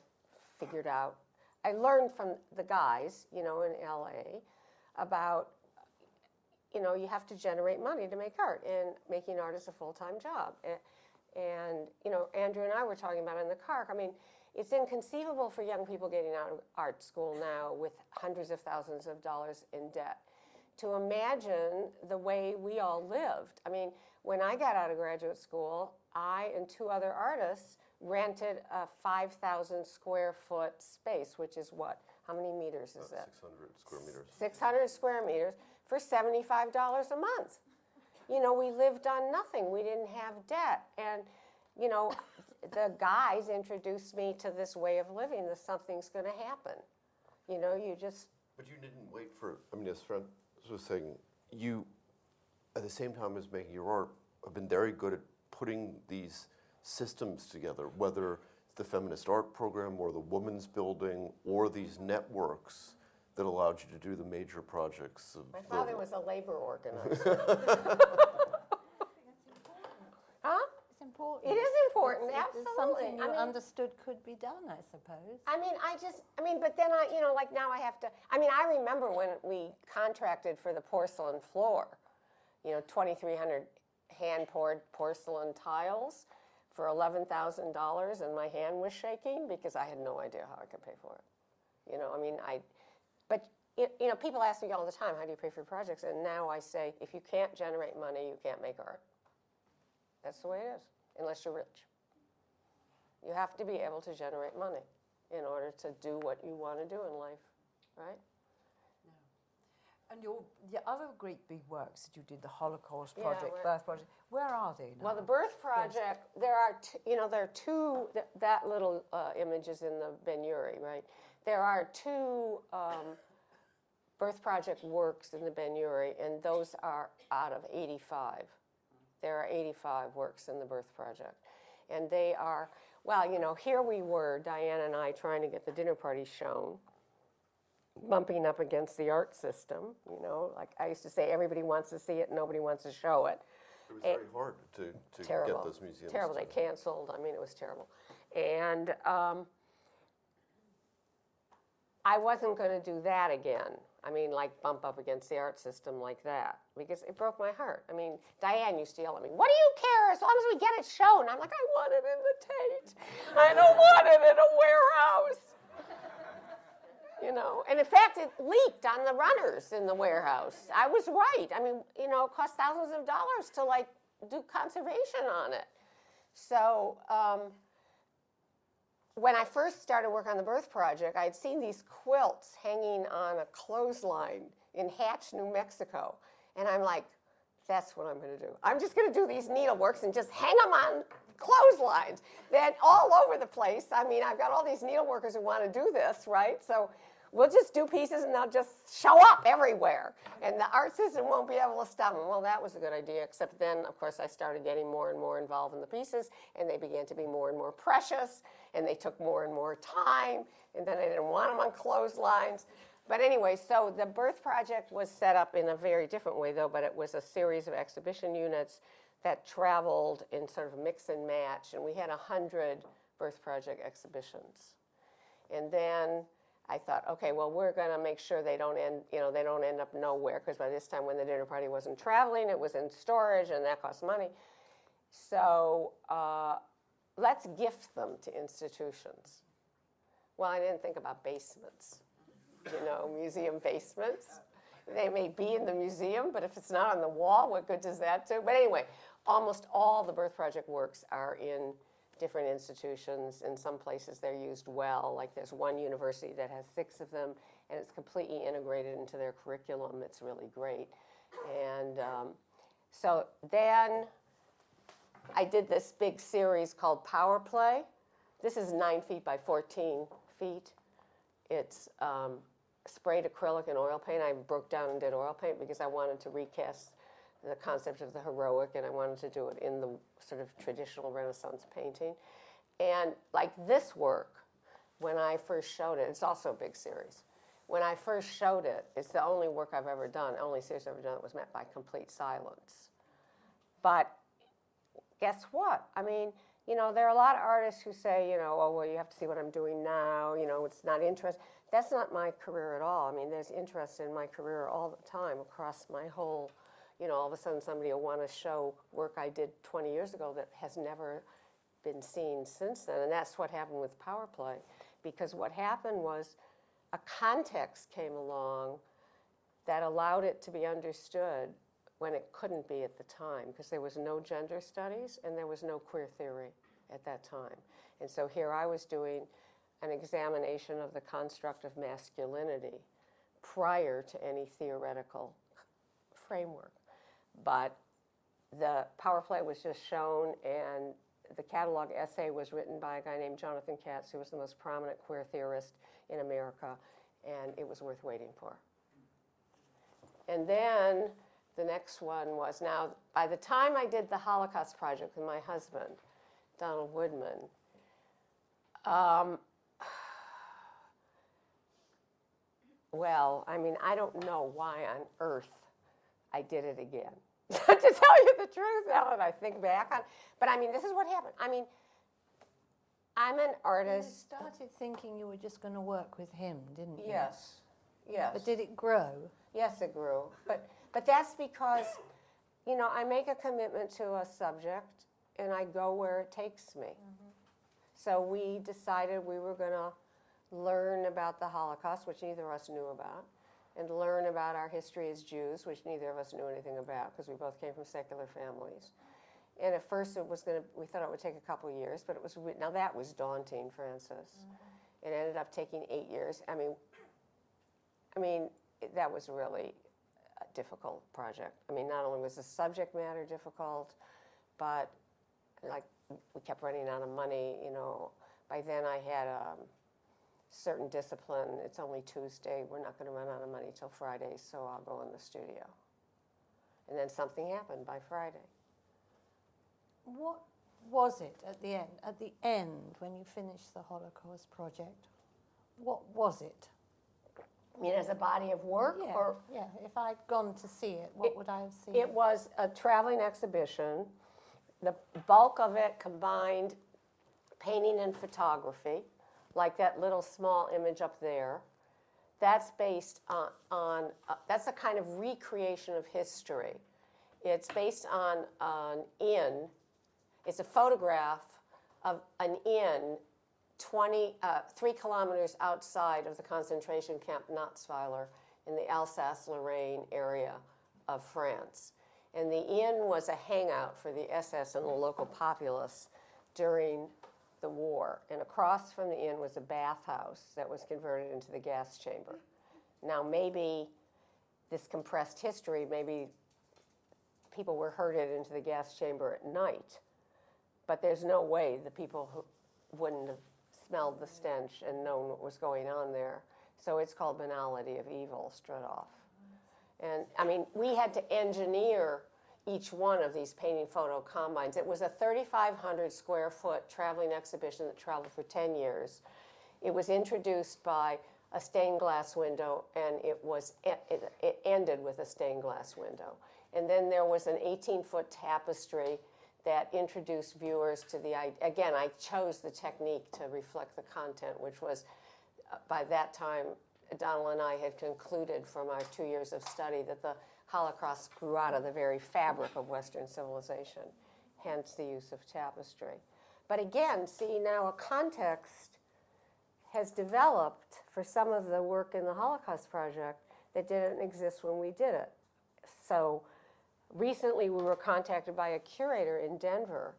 figured out. I learned from the guys, in LA about, you have to generate money to make art, and making art is a full-time job. And Andrew and I were talking about it in the car. I mean, it's inconceivable for young people getting out of art school now with hundreds of thousands of dollars in debt to imagine the way we all lived. I mean, when I got out of graduate school, I and two other artists rented a 5,000 square foot space, which is what? How many meters is that? 600 square meters. 600 square meters for $75 a month. We lived on nothing. We didn't have debt. And, the guys introduced me to this way of living, that something's going to happen. You just... But you didn't wait for, as Frances was saying, you, at the same time as making your art, have been very good at putting these systems together, whether it's the feminist art program or the women's building or these networks that allowed you to do the major projects. My father was a labor organizer. Huh? It's important. It is important, It's absolutely. something you understood could be done, I suppose. But then now I have to, I remember when we contracted for the porcelain floor, 2,300 hand-poured porcelain tiles for $11,000, and my hand was shaking because I had no idea how I could pay for it. But people ask me all the time, how do you pay for projects? And now I say, if you can't generate money, you can't make art. That's the way it is, unless you're rich. You have to be able to generate money in order to do what you want to do in life, right? And the other great big works that you did, the Holocaust Yeah, Project, Birth Project, where are they now? Well, the Birth Project, there are two, that little image is in the Ben-Uri, right? There are two Birth Project works in the Ben-Uri, and those are out of 85. There are 85 works in the Birth Project. And they are, here we were, Diana and I, trying to get the dinner party shown, bumping up against the art system, like I used to say, everybody wants to see it, nobody wants to show it. It was very hard to get those museums. Terrible. They canceled. It was terrible. And I wasn't going to do that again. Bump up against the art system like that, because it broke my heart. Diane used to yell at me, what do you care as long as we get it shown? I'm like, I want it in the Tate. I don't want it in a warehouse. And in fact, it leaked on the runners in the warehouse. I was right. It cost thousands of dollars to do conservation on it. So when I first started work on the Birth Project, I had seen these quilts hanging on a clothesline in Hatch, New Mexico. And I'm like, that's what I'm going to do. I'm just going to do these needleworks and just hang them on clotheslines. Then all over the place. I mean, I've got all these needleworkers who want to do this, right? So we'll just do pieces and they'll just show up everywhere. And the art system won't be able to stop them. Well, that was a good idea, except then, of course, I started getting more and more involved in the pieces, and they began to be more and more precious, and they took more and more time, and then I didn't want them on clotheslines. But anyway, so the Birth Project was set up in a very different way, though, but it was a series of exhibition units that traveled in sort of mix and match, and we had 100 Birth Project exhibitions. And then I thought, okay, well, we're going to make sure they don't end up nowhere, because by this time when the dinner party wasn't traveling, it was in storage, and that cost money. So let's gift them to institutions. Well, I didn't think about basements, museum basements. They may be in the museum, but if it's not on the wall, what good does that do? But anyway, almost all the Birth Project works are in different institutions. In some places they're used well, like there's one university that has 6 of them, and it's completely integrated into their curriculum. It's really great. And so then I did this big series called Power Play. This is 9 feet by 14 feet. It's sprayed acrylic and oil paint. I broke down and did oil paint because I wanted to recast the concept of the heroic, and I wanted to do it in the sort of traditional Renaissance painting. And like this work, when I first showed it, it's also a big series. When I first showed it, it's the only work I've ever done, only series I've ever done that was met by complete silence. But guess what? I mean, there are a lot of artists who say, oh, well, you have to see what I'm doing now, it's not interesting. That's not my career at all. I mean, there's interest in my career all the time across my whole, all of a sudden somebody will want to show work I did 20 years ago that has never been seen since then. And that's what happened with Power Play, because what happened was a context came along that allowed it to be understood when it couldn't be at the time, because there was no gender studies and there was no queer theory at that time. And so here I was doing an examination of the construct of masculinity prior to any theoretical framework. But the Power Play was just shown, and the catalog essay was written by a guy named Jonathan Katz, who was the most prominent queer theorist in America, and it was worth waiting for. And then the next one was, now, by the time I did the Holocaust Project with my husband, Donald Woodman, well, I mean, I don't know why on earth I did it again. To tell you the truth, now that I think back on. But I mean, this is what happened. I mean, I'm an artist. You started thinking you were just going to work with him, didn't you? Yes, yes. But did it grow? Yes, it grew. But that's because, I make a commitment to a subject, and I go where it takes me. Mm-hmm. So we decided we were going to learn about the Holocaust, which neither of us knew about, and learn about our history as Jews, which neither of us knew anything about, because we both came from secular families. And at first we thought it would take a couple of years, but now that was daunting, Frances. Mm-hmm. It ended up taking 8 years. I mean, that was really a difficult project. I mean, not only was the subject matter difficult, but like we kept running out of money, By then I had a certain discipline. It's only Tuesday. We're not going to run out of money till Friday, so I'll go in the studio. And then something happened by Friday. What was it at the end? At the end, when you finished the Holocaust Project, what was it? I mean, as a body of work? Yeah, or yeah. If I'd gone to see it, what would I have seen? It was a traveling exhibition. The bulk of it combined painting and photography, like that little small image up there. That's based on that's a kind of recreation of history. It's based on an inn. It's a photograph of an inn 3 kilometers outside of the concentration camp Natzweiler in the Alsace-Lorraine area of France. And the inn was a hangout for the SS and the local populace during the war. door, and across from the inn was a bathhouse that was converted into the gas chamber. Now, maybe this compressed history, maybe people were herded into the gas chamber at night, but there's no way the people who wouldn't have smelled the stench and known what was going on there. So it's called banality of evil, Strudhoff. And I mean, we had to engineer each one of these painting photo combines. It was a 3,500 square foot traveling exhibition that traveled for 10 years. It was introduced by a stained glass window, and it ended with a stained glass window. And then there was an 18-foot tapestry that introduced viewers to the, again, I chose the technique to reflect the content, which was, by that time, Donald and I had concluded from our 2 years of study that the Holocaust grew out of the very fabric of Western civilization, hence the use of tapestry. But again, see, now a context has developed for some of the work in the Holocaust Project that didn't exist when we did it. So recently we were contacted by a curator in Denver,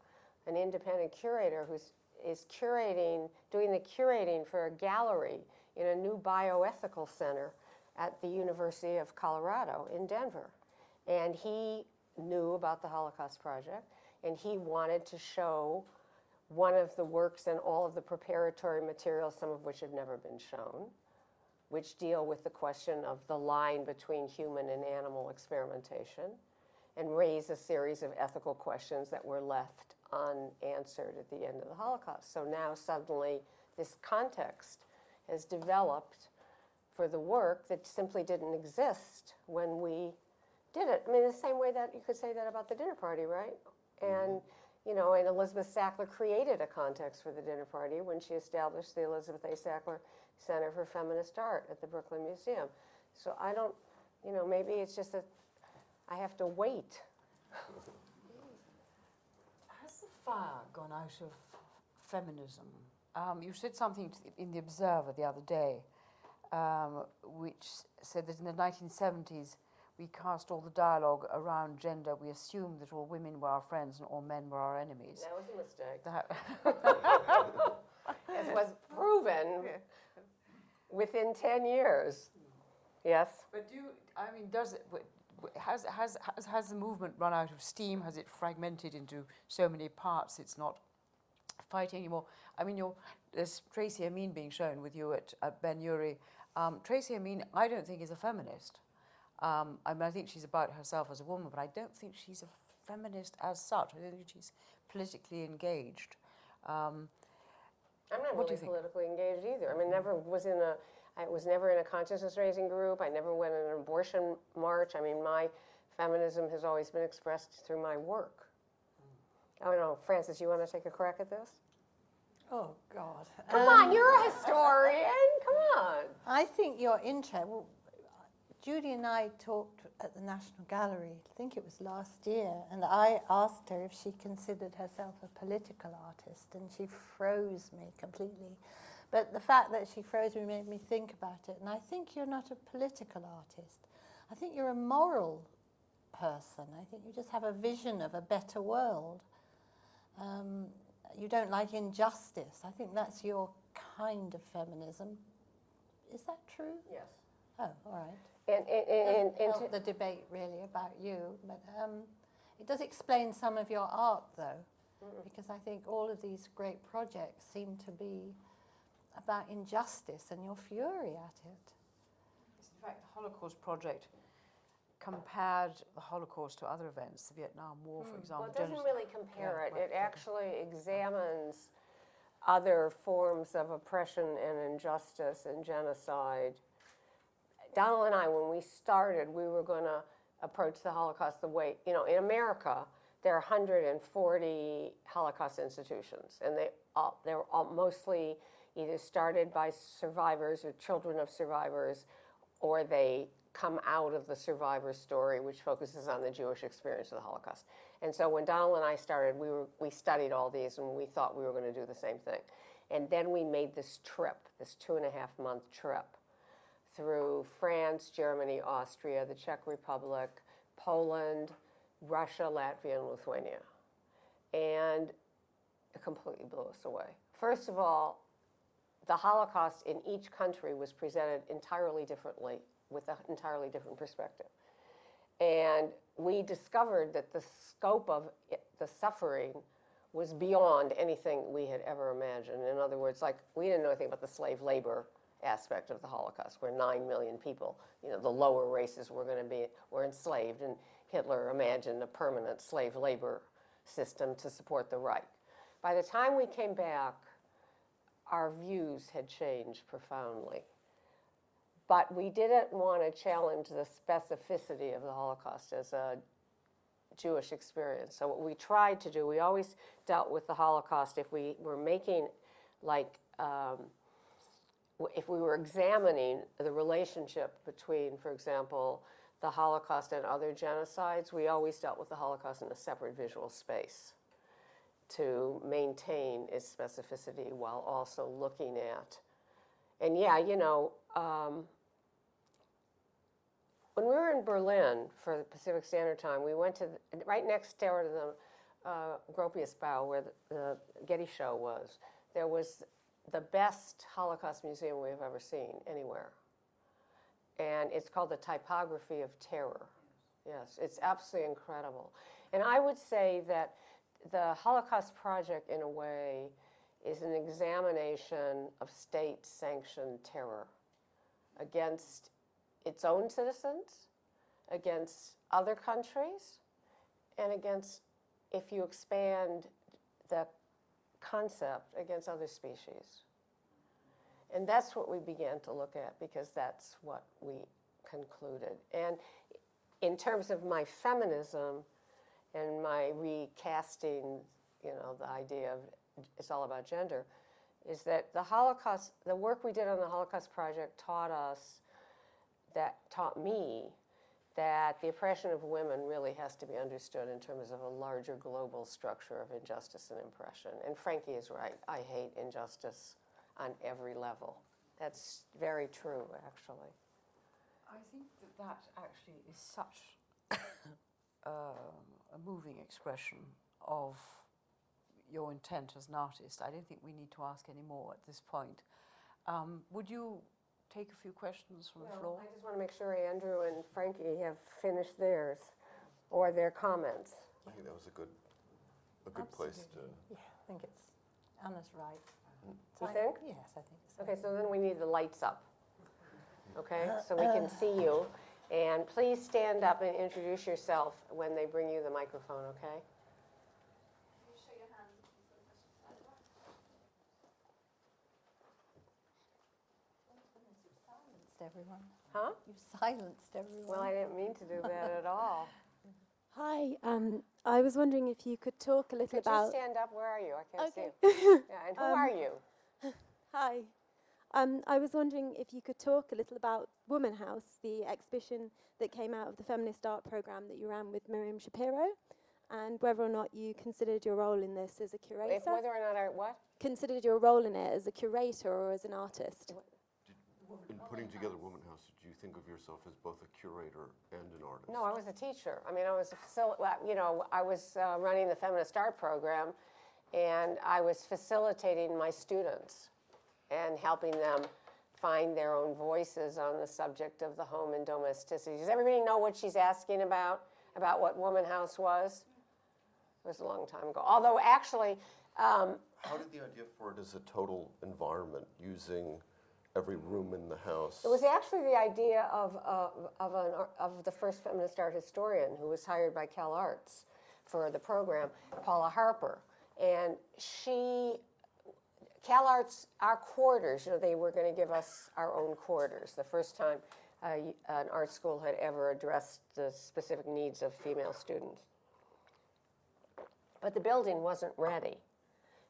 an independent curator who is curating, doing the curating for a gallery in a new bioethical center at the University of Colorado in Denver. And he knew about the Holocaust Project, and he wanted to show one of the works and all of the preparatory materials, some of which have never been shown, which deal with the question of the line between human and animal experimentation, and raise a series of ethical questions that were left unanswered at the end of the Holocaust. So now suddenly this context has developed for the work that simply didn't exist when we did it. I mean, the same way that you could say that about the dinner party, right? And, you know, and Elizabeth Sackler created a context for the dinner party when she established the Elizabeth A. Sackler Center for Feminist Art at the Brooklyn Museum. So I don't, you know, maybe it's just that I have to wait. Has the fire gone out of feminism? You said something in The Observer the other day, which said that in the 1970s, we cast all the dialogue around gender. We assumed that all women were our friends and all men were our enemies. That was a mistake. As was proven within 10 years. Yes? But has the movement run out of steam? Has it fragmented into so many parts it's not fighting anymore? I mean, there's Tracy Amin being shown with you at Ben Uri. Tracy Amin, I don't think is a feminist. I mean, I think she's about herself as a woman, but I don't think she's a feminist as such. I don't think she's politically engaged. I'm not really politically engaged either. I mean, I was never in a consciousness-raising group. I never went in an abortion march. I mean, my feminism has always been expressed through my work. I don't know, Frances, you want to take a crack at this? Oh, God. Come on, you're a historian. Come on. I think your interest. Well, Judy and I talked at the National Gallery, I think it was last year, and I asked her if she considered herself a political artist, and she froze me completely. But the fact that she froze me made me think about it, and I think you're not a political artist. I think you're a moral person. I think you just have a vision of a better world. You don't like injustice. I think that's your kind of feminism. Is that true? Yes. Oh, all right. And Help the debate really about you, but it does explain some of your art, though, because I think all of these great projects seem to be about injustice and your fury at it. In fact, the Holocaust Project compared the Holocaust to other events, the Vietnam War, for example. Well, it doesn't really compare it. It actually examines other forms of oppression and injustice and genocide. Donald and I, when we started, we were going to approach the Holocaust the way, you know, in America, there are 140 Holocaust institutions, and they're all mostly either started by survivors or children of survivors, or they come out of the survivor story, which focuses on the Jewish experience of the Holocaust. And so when Donald and I started, we studied all these, and we thought we were going to do the same thing. And then we made this trip, this 2.5-month trip, through France, Germany, Austria, the Czech Republic, Poland, Russia, Latvia, and Lithuania. And it completely blew us away. First of all, the Holocaust in each country was presented entirely differently, with an entirely different perspective. And we discovered that the scope of the suffering was beyond anything we had ever imagined. In other words, like, we didn't know anything about the slave labor aspect of the Holocaust, where 9 million people, the lower races were enslaved, and Hitler imagined a permanent slave labor system to support the Reich. By the time we came back, our views had changed profoundly. But we didn't want to challenge the specificity of the Holocaust as a Jewish experience. So what we tried to do, we always dealt with the Holocaust if we were making, like, if we were examining the relationship between, for example, the Holocaust and other genocides, we always dealt with the Holocaust in a separate visual space to maintain its specificity while also looking at. And yeah, when we were in Berlin for the Pacific Standard Time, we went to right next door to the Gropiusbau, where the Getty show was. There was the best Holocaust museum we've ever seen anywhere. And it's called the Typography of Terror. Yes, it's absolutely incredible. And I would say that the Holocaust Project, in a way, is an examination of state-sanctioned terror against its own citizens, against other countries, and against, if you expand the concept, against other species. And that's what we began to look at, because that's what we concluded. And in terms of my feminism and my recasting, the idea of it's all about gender, is that the Holocaust, the work we did on the Holocaust Project taught me that the oppression of women really has to be understood in terms of a larger global structure of injustice and oppression. And Frankie is right. I hate injustice on every level. That's very true, actually. I think that actually is such a moving expression of your intent as an artist. I don't think we need to ask any more at this point. Would you take a few questions from the floor? I just want to make sure Andrew and Frankie have finished theirs or their comments. I think that was a good place to. Yeah, I think it's Anna's right. You think? Yes, I think so. Okay, so then we need the lights up. Okay, so we can see you. And please stand up and introduce yourself when they bring you the microphone, okay? Everyone. Huh? You silenced everyone. Well, I didn't mean to do that at all. Hi, I was wondering if you could talk a little Could about. you stand up? Where are you? I can't Okay. see you. Yeah, and who are you? Hi, I was wondering if you could talk a little about Woman House, the exhibition that came out of the feminist art program that you ran with Miriam Shapiro, and whether or not you considered your role in this as a curator. If whether or not I what? Considered your role in it as a curator or as an artist. In putting together Woman House, did you think of yourself as both a curator and an artist? No, I was a teacher. I mean, I was I was running the feminist art program, and I was facilitating my students and helping them find their own voices on the subject of the home and domesticity. Does everybody know what she's asking about what Woman House was? It was a long time ago. Although, actually... how did the idea for it as a total environment, using every room in the house? It was actually the idea of the first feminist art historian who was hired by Cal Arts for the program, Paula Harper. And Cal Arts, our quarters, they were going to give us our own quarters. The first time an art school had ever addressed the specific needs of female students. But the building wasn't ready.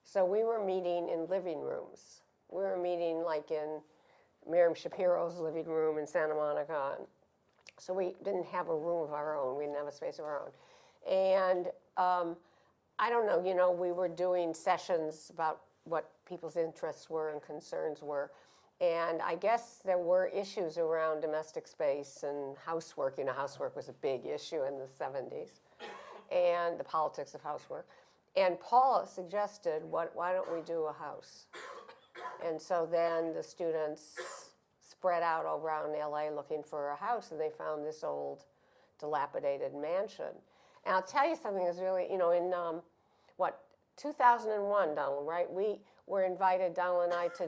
So we were meeting in living rooms. We were meeting like in Miriam Shapiro's living room in Santa Monica. So we didn't have a room of our own. We didn't have a space of our own. And I don't know, we were doing sessions about what people's interests were and concerns were. And I guess there were issues around domestic space and housework. Housework was a big issue in the 70s, and the politics of housework. And Paula suggested, why don't we do a house? And so then the students spread out around LA looking for a house, and they found this old dilapidated mansion. And I'll tell you something that's really, in 2001, Donald, right? We were invited, Donald and I, to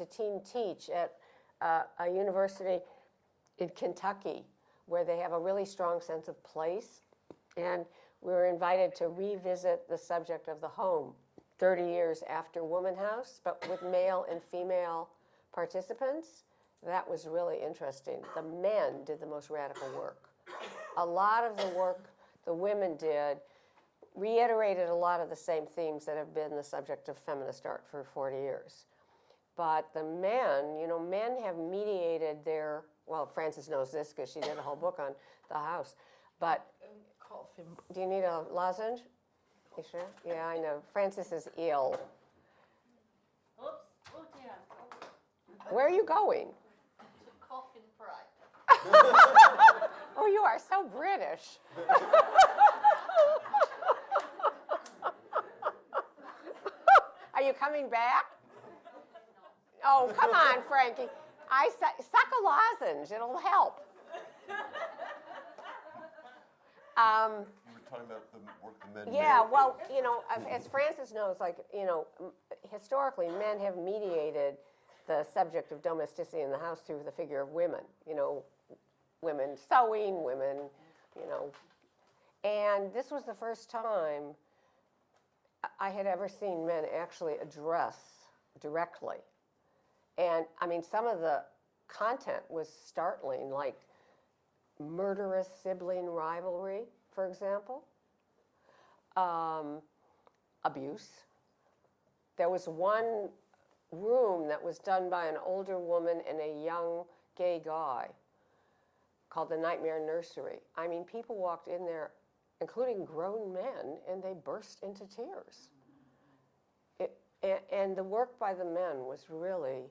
team teach at a university in Kentucky where they have a really strong sense of place. And we were invited to revisit the subject of the home 30 years after Woman House, but with male and female participants. That was really interesting. The men did the most radical work. A lot of the work the women did reiterated a lot of the same themes that have been the subject of feminist art for 40 years. But the men, men have mediated their, well, Frances knows this because she did a whole book on the house, but do you need a lozenge? You sure? Yeah, I know. Frances is ill. Oops. Oh dear. Where are you going? To cough in pride. Oh, you are so British. Are you coming back? Oh, come on, Frankie. Suck a lozenge. It'll help. You were talking about the work the men Yeah, made. well, as Frances knows, historically, men have mediated the subject of domesticity in the house through the figure of women. Women sewing, women, And this was the first time I had ever seen men actually address directly. And, some of the content was startling, like murderous sibling rivalry, for example. Abuse. There was one room that was done by an older woman and a young gay guy called the Nightmare Nursery. People walked in there, including grown men, and they burst into tears. And the work by the men was really,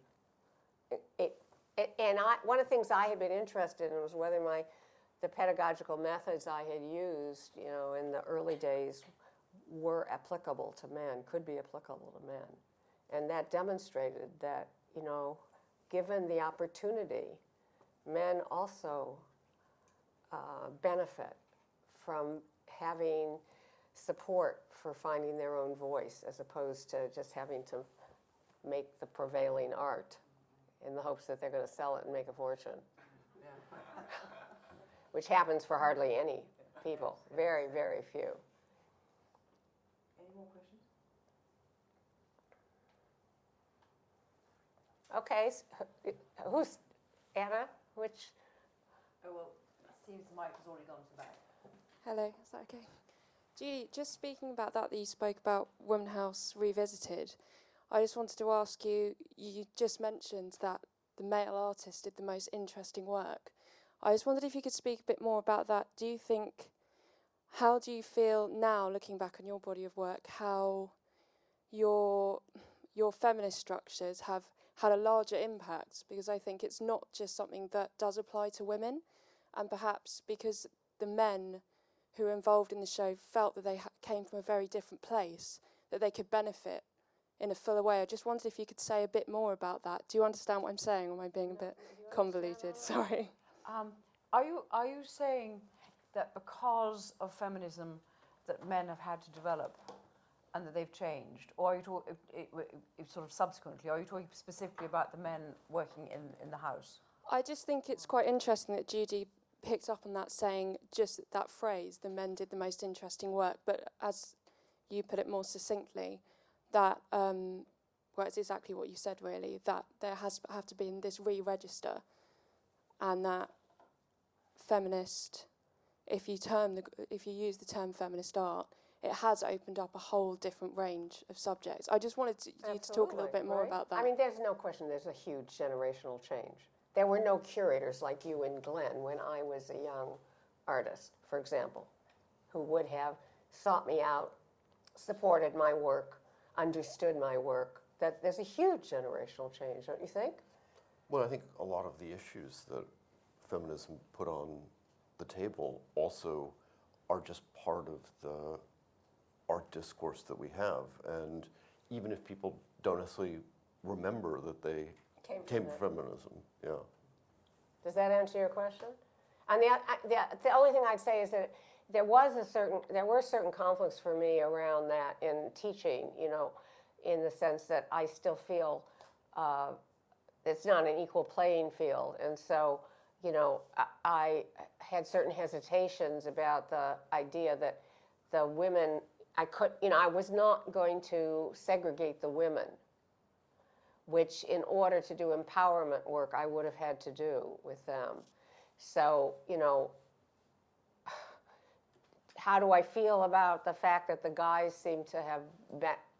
one of the things I had been interested in was whether the pedagogical methods I had used, in the early days were applicable to men, could be applicable to men. And that demonstrated that, given the opportunity, men also benefit from having support for finding their own voice as opposed to just having to make the prevailing art in the hopes that they're going to sell it and make a fortune. Which happens for hardly any people, very, very few. Any more questions? Okay, who's Anna? Which? Oh, well, it seems the mic has already gone to the back. Hello, is that okay? Judy, just speaking about that you spoke about Woman House Revisited, I just wanted to ask you, you just mentioned that the male artist did the most interesting work. I just wondered if you could speak a bit more about that. How do you feel now, looking back on your body of work, how your feminist structures have had a larger impact? Because I think it's not just something that does apply to women, and perhaps because the men who were involved in the show felt that they came from a very different place, that they could benefit in a fuller way. I just wondered if you could say a bit more about that. Do you understand what I'm saying, or am I being a bit convoluted? Sorry. Are you saying that because of feminism that men have had to develop and that they've changed? Or are you talking sort of subsequently? Are you talking specifically about the men working in the house? I just think it's quite interesting that Judy picked up on that, saying just that phrase, the men did the most interesting work. But as you put it more succinctly, that, well, it's exactly what you said, really, that there have to be this re-register, and that feminist, if you use the term feminist art, it has opened up a whole different range of subjects. I just wanted you to talk a little bit more about that. There's no question there's a huge generational change. There were no curators like you and Glenn when I was a young artist, for example, who would have sought me out, supported my work, understood my work. That there's a huge generational change, don't you think? Well, I think a lot of the issues that feminism put on the table also are just part of the art discourse that we have. And even if people don't necessarily remember that they came from feminism, yeah. Does that answer your question? And the only thing I'd say is that there were certain conflicts for me around that in teaching, you know, in the sense that I still feel it's not an equal playing field. And so, you know, I had certain hesitations about the idea that the women, I was not going to segregate the women, which in order to do empowerment work, I would have had to do with them. So, you know, how do I feel about the fact that the guys seem to have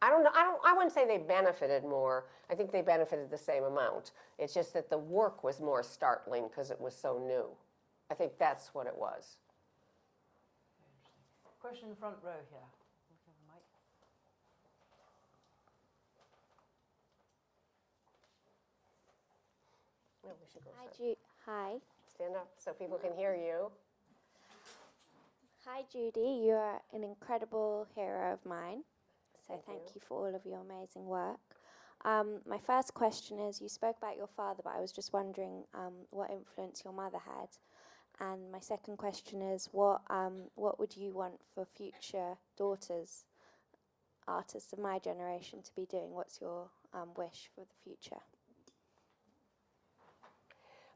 I wouldn't say they benefited more. I think they benefited the same amount. It's just that the work was more startling because it was so new. I think that's what it was. Question in the front row here. No, we should go Hi, stand. Hi. Stand up so people can hear you. Hi, Judy. You are an incredible hero of mine. So thank you for all of your amazing work. My first question is, you spoke about your father, but I was just wondering what influence your mother had. And my second question is, what would you want for future daughters, artists of my generation, to be doing? What's your wish for the future?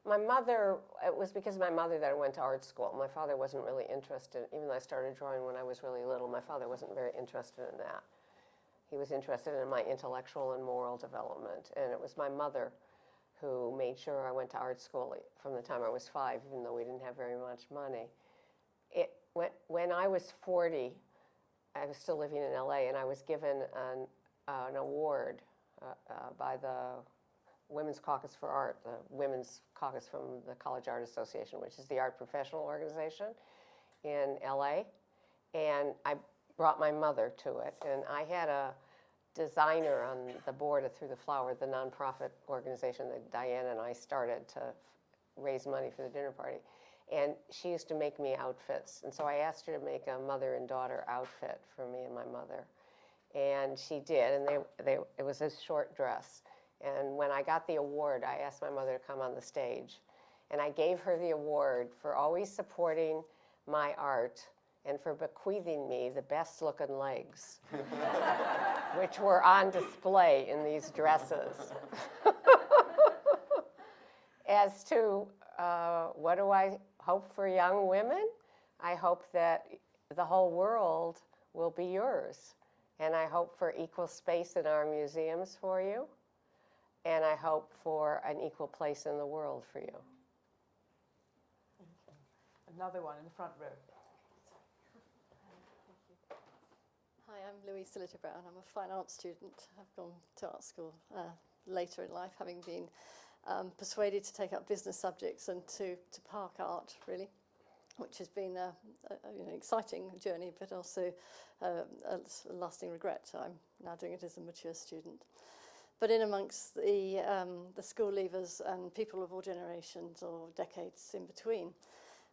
My mother, it was because of my mother that I went to art school. My father wasn't really interested, even though I started drawing when I was really little, my father wasn't very interested in that. He was interested in my intellectual and moral development. And it was my mother who made sure I went to art school from the time I was 5, even though we didn't have very much money. When I was 40, I was still living in LA, and I was given an award by the Women's Caucus for Art, the Women's Caucus from the College Art Association, which is the art professional organization in LA. And I brought my mother to it. And I had a designer on the board of Through the Flower, the nonprofit organization that Diane and I started to raise money for the dinner party. And she used to make me outfits. And so I asked her to make a mother and daughter outfit for me and my mother. And she did, and it was a short dress. And when I got the award, I asked my mother to come on the stage. And I gave her the award for always supporting my art and for bequeathing me the best looking legs, which were on display in these dresses. As to what do I hope for young women? I hope that the whole world will be yours. And I hope for equal space in our museums for you. And I hope for an equal place in the world for you. Another one in the front row. Hi, I'm Louise Brown. I'm a fine arts student. I've gone to art school later in life, having been persuaded to take up business subjects and to park art, really, which has been an exciting journey, but also a lasting regret. I'm now doing it as a mature student. But in amongst the school leavers and people of all generations or decades in between.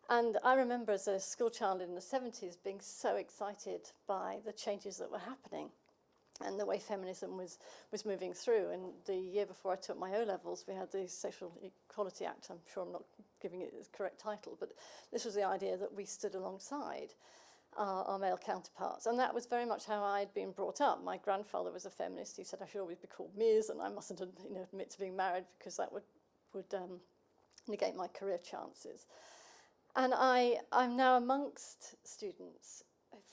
And I remember as a school child in the 70s being so excited by the changes that were happening and the way feminism was moving through. And the year before I took my O-levels, we had the Sexual Equality Act. I'm sure I'm not giving it the correct title, but this was the idea that we stood alongside our male counterparts. And that was very much how I'd been brought up. My grandfather was a feminist. He said I should always be called Ms. and I mustn't admit to being married because that would negate my career chances. And I'm now amongst students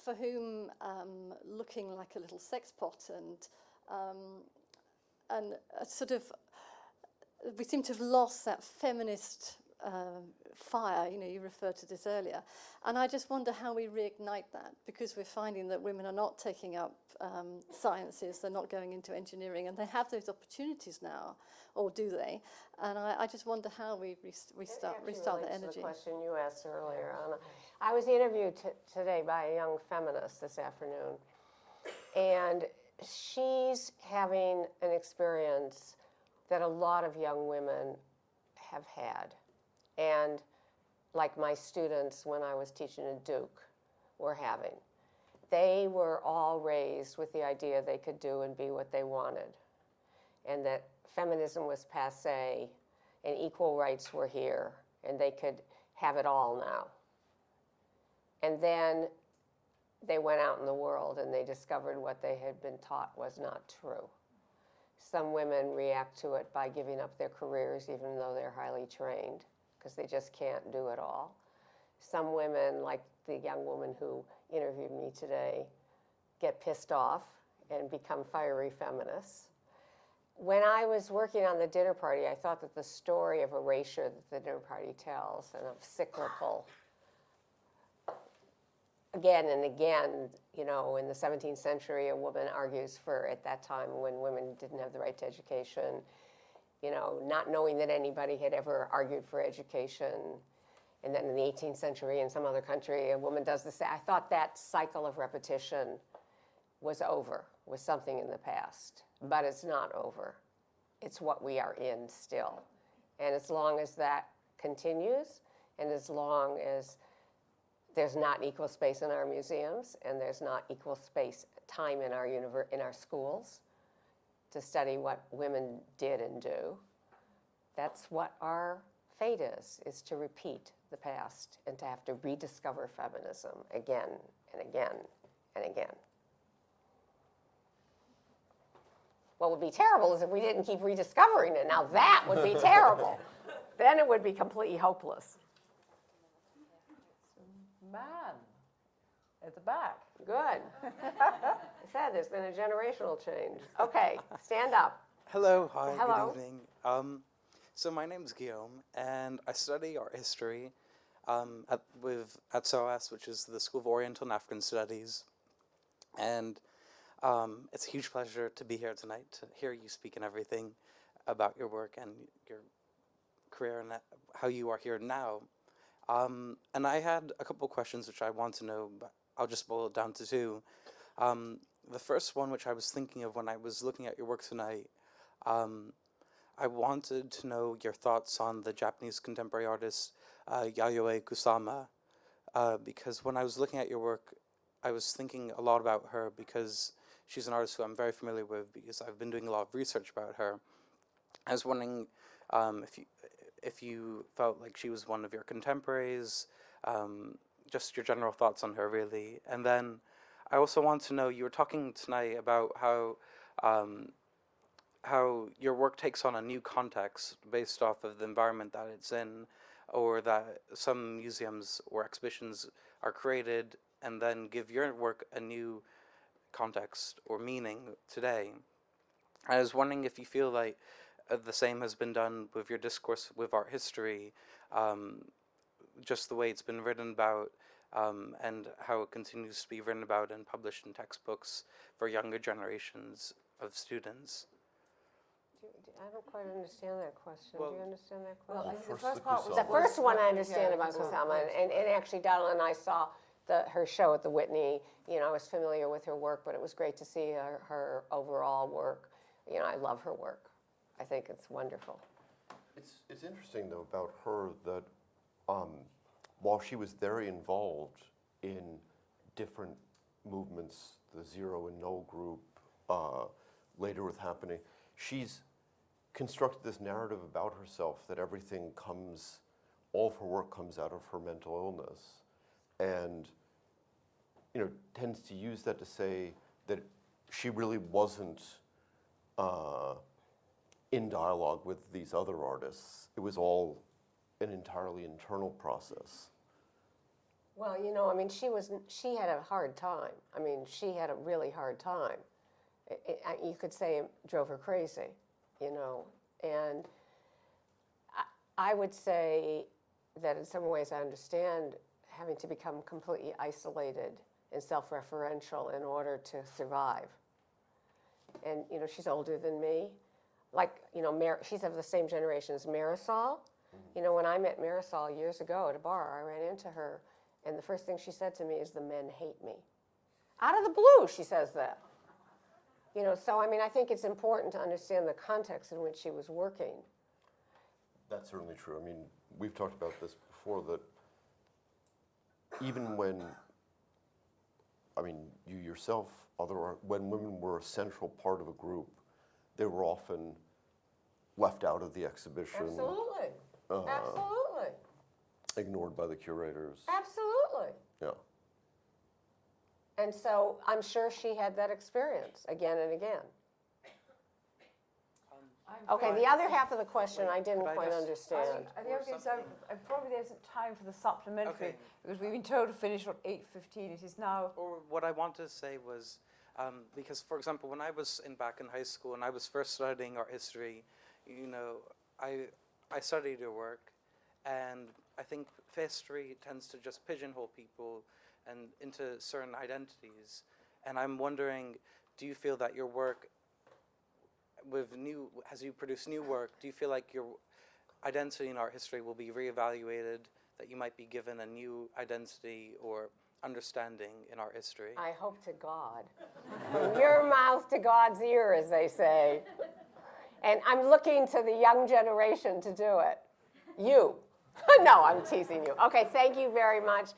for whom looking like a little sex pot and sort of, we seem to have lost that feminist fire, you referred to this earlier. And I just wonder how we reignite that, because we're finding that women are not taking up sciences, they're not going into engineering, and they have those opportunities now, or do they? And I just wonder how we restart that energy. The question you asked earlier, Anna. I was interviewed today by a young feminist this afternoon, and she's having an experience that a lot of young women have had. And like my students when I was teaching at Duke were having. they were all raised with the idea they could do and be what they wanted, and that feminism was passé and equal rights were here and they could have it all now. And then they went out in the world and they discovered what they had been taught was not true. Some women react to it by giving up their careers even though they're highly trained because they just can't do it all. Some women, like the young woman who interviewed me today, get pissed off and become fiery feminists. When I was working on the dinner party, I thought that the story of erasure that the dinner party tells and of cyclical, again and again, you know, in the 17th century, a woman argues for, at that time when women didn't have the right to education, you know, not knowing that anybody had ever argued for education. And then in the 18th century, in some other country, a woman does the same. I thought that cycle of repetition was over, was something in the past. But it's not over. It's what we are in still. And as long as that continues, and as long as there's not equal space in our museums, and there's not equal space, time in our schools to study what women did and do, that's what our fate is to repeat the past and to have to rediscover feminism again and again and again. What would be terrible is if we didn't keep rediscovering it. Now that would be terrible. Then it would be completely hopeless. Man, at the back. Good. I said there's been a generational change. Okay, stand up. Hello, hi, Hello. good evening. So my name is Guillaume, and I study art history at SOAS, which is the School of Oriental and African Studies. And it's a huge pleasure to be here tonight to hear you speak and everything about your work and your career and how you are here now. And I had a couple questions which I want to know, but I'll just boil it down to two. The first one, which I was thinking of when I was looking at your work tonight, I wanted to know your thoughts on the Japanese contemporary artist Yayoi Kusama, because when I was looking at your work, I was thinking a lot about her because she's an artist who I'm very familiar with because I've been doing a lot of research about her. I was wondering if you felt like she was one of your contemporaries, just your general thoughts on her, really. And then I also want to know, you were talking tonight about how your work takes on a new context based off of the environment that it's in, or that some museums or exhibitions are created and then give your work a new context or meaning today. I was wondering if you feel like the same has been done with your discourse with art history, just the way it's been written about, and how it continues to be written about and published in textbooks for younger generations of students. I don't quite understand that question. Well, do you understand that question? Well, First the part was The Kusama. first one I understand Yeah, about Kusama, Kusama, yes. and actually Donald and I saw her show at the Whitney. You know, I was familiar with her work, but it was great to see her overall work. You know, I love her work. I think it's wonderful. It's interesting, though, about her that while she was very involved in different movements, the Zero and No group, later with Happening, she's constructed this narrative about herself that everything comes, all of her work comes out of her mental illness, and you know, tends to use that to say that she really wasn't in dialogue with these other artists. It was all an entirely internal process. Well, you know, I mean, she had a hard time. I mean, she had a really hard time. You could say it drove her crazy, you know. And I would say that in some ways I understand having to become completely isolated and self-referential in order to survive. And, you know, she's older than me. Like, you know, she's of the same generation as Marisol. You know, when I met Marisol years ago at a bar, I ran into her, and the first thing she said to me is, "The men hate me." Out of the blue, she says that. You know, so, I mean, I think it's important to understand the context in which she was working. That's certainly true. I mean, we've talked about this before, that even when I mean, you yourself, when women were a central part of a group, they were often left out of the exhibition. Absolutely. Absolutely. Ignored by the curators. Absolutely. Yeah. And so I'm sure she had that experience again and again. Okay, the other half of the question I didn't quite understand. The other thing is, probably there isn't time for the supplementary, because we've been told to finish at 8:15. It is now. Or what I wanted to say was, because, for example, when I was back in high school and I was first studying art history, you know, I studied your work, and I think history tends to just pigeonhole people and into certain identities. And I'm wondering, do you feel that your work, as you produce new work, do you feel like your identity in art history will be reevaluated, that you might be given a new identity or understanding in art history? I hope to God. From your mouth to God's ear, as they say. And I'm looking to the young generation to do it. You. No, I'm teasing you. Okay, thank you very much.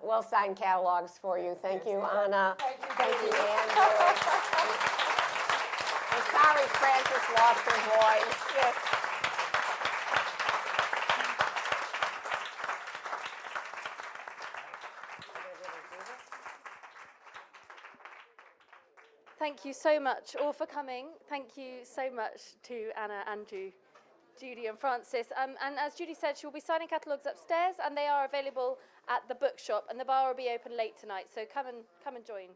We'll sign catalogs for you. Thank you, Anna. Thank you, Andrew. I'm sorry Frances lost her voice. Yes. Thank you so much all for coming. Thank you so much to Anna, Andrew, Judy and Frances. And as Judy said, she will be signing catalogues upstairs, and they are available at the bookshop, and the bar will be open late tonight, so come and join.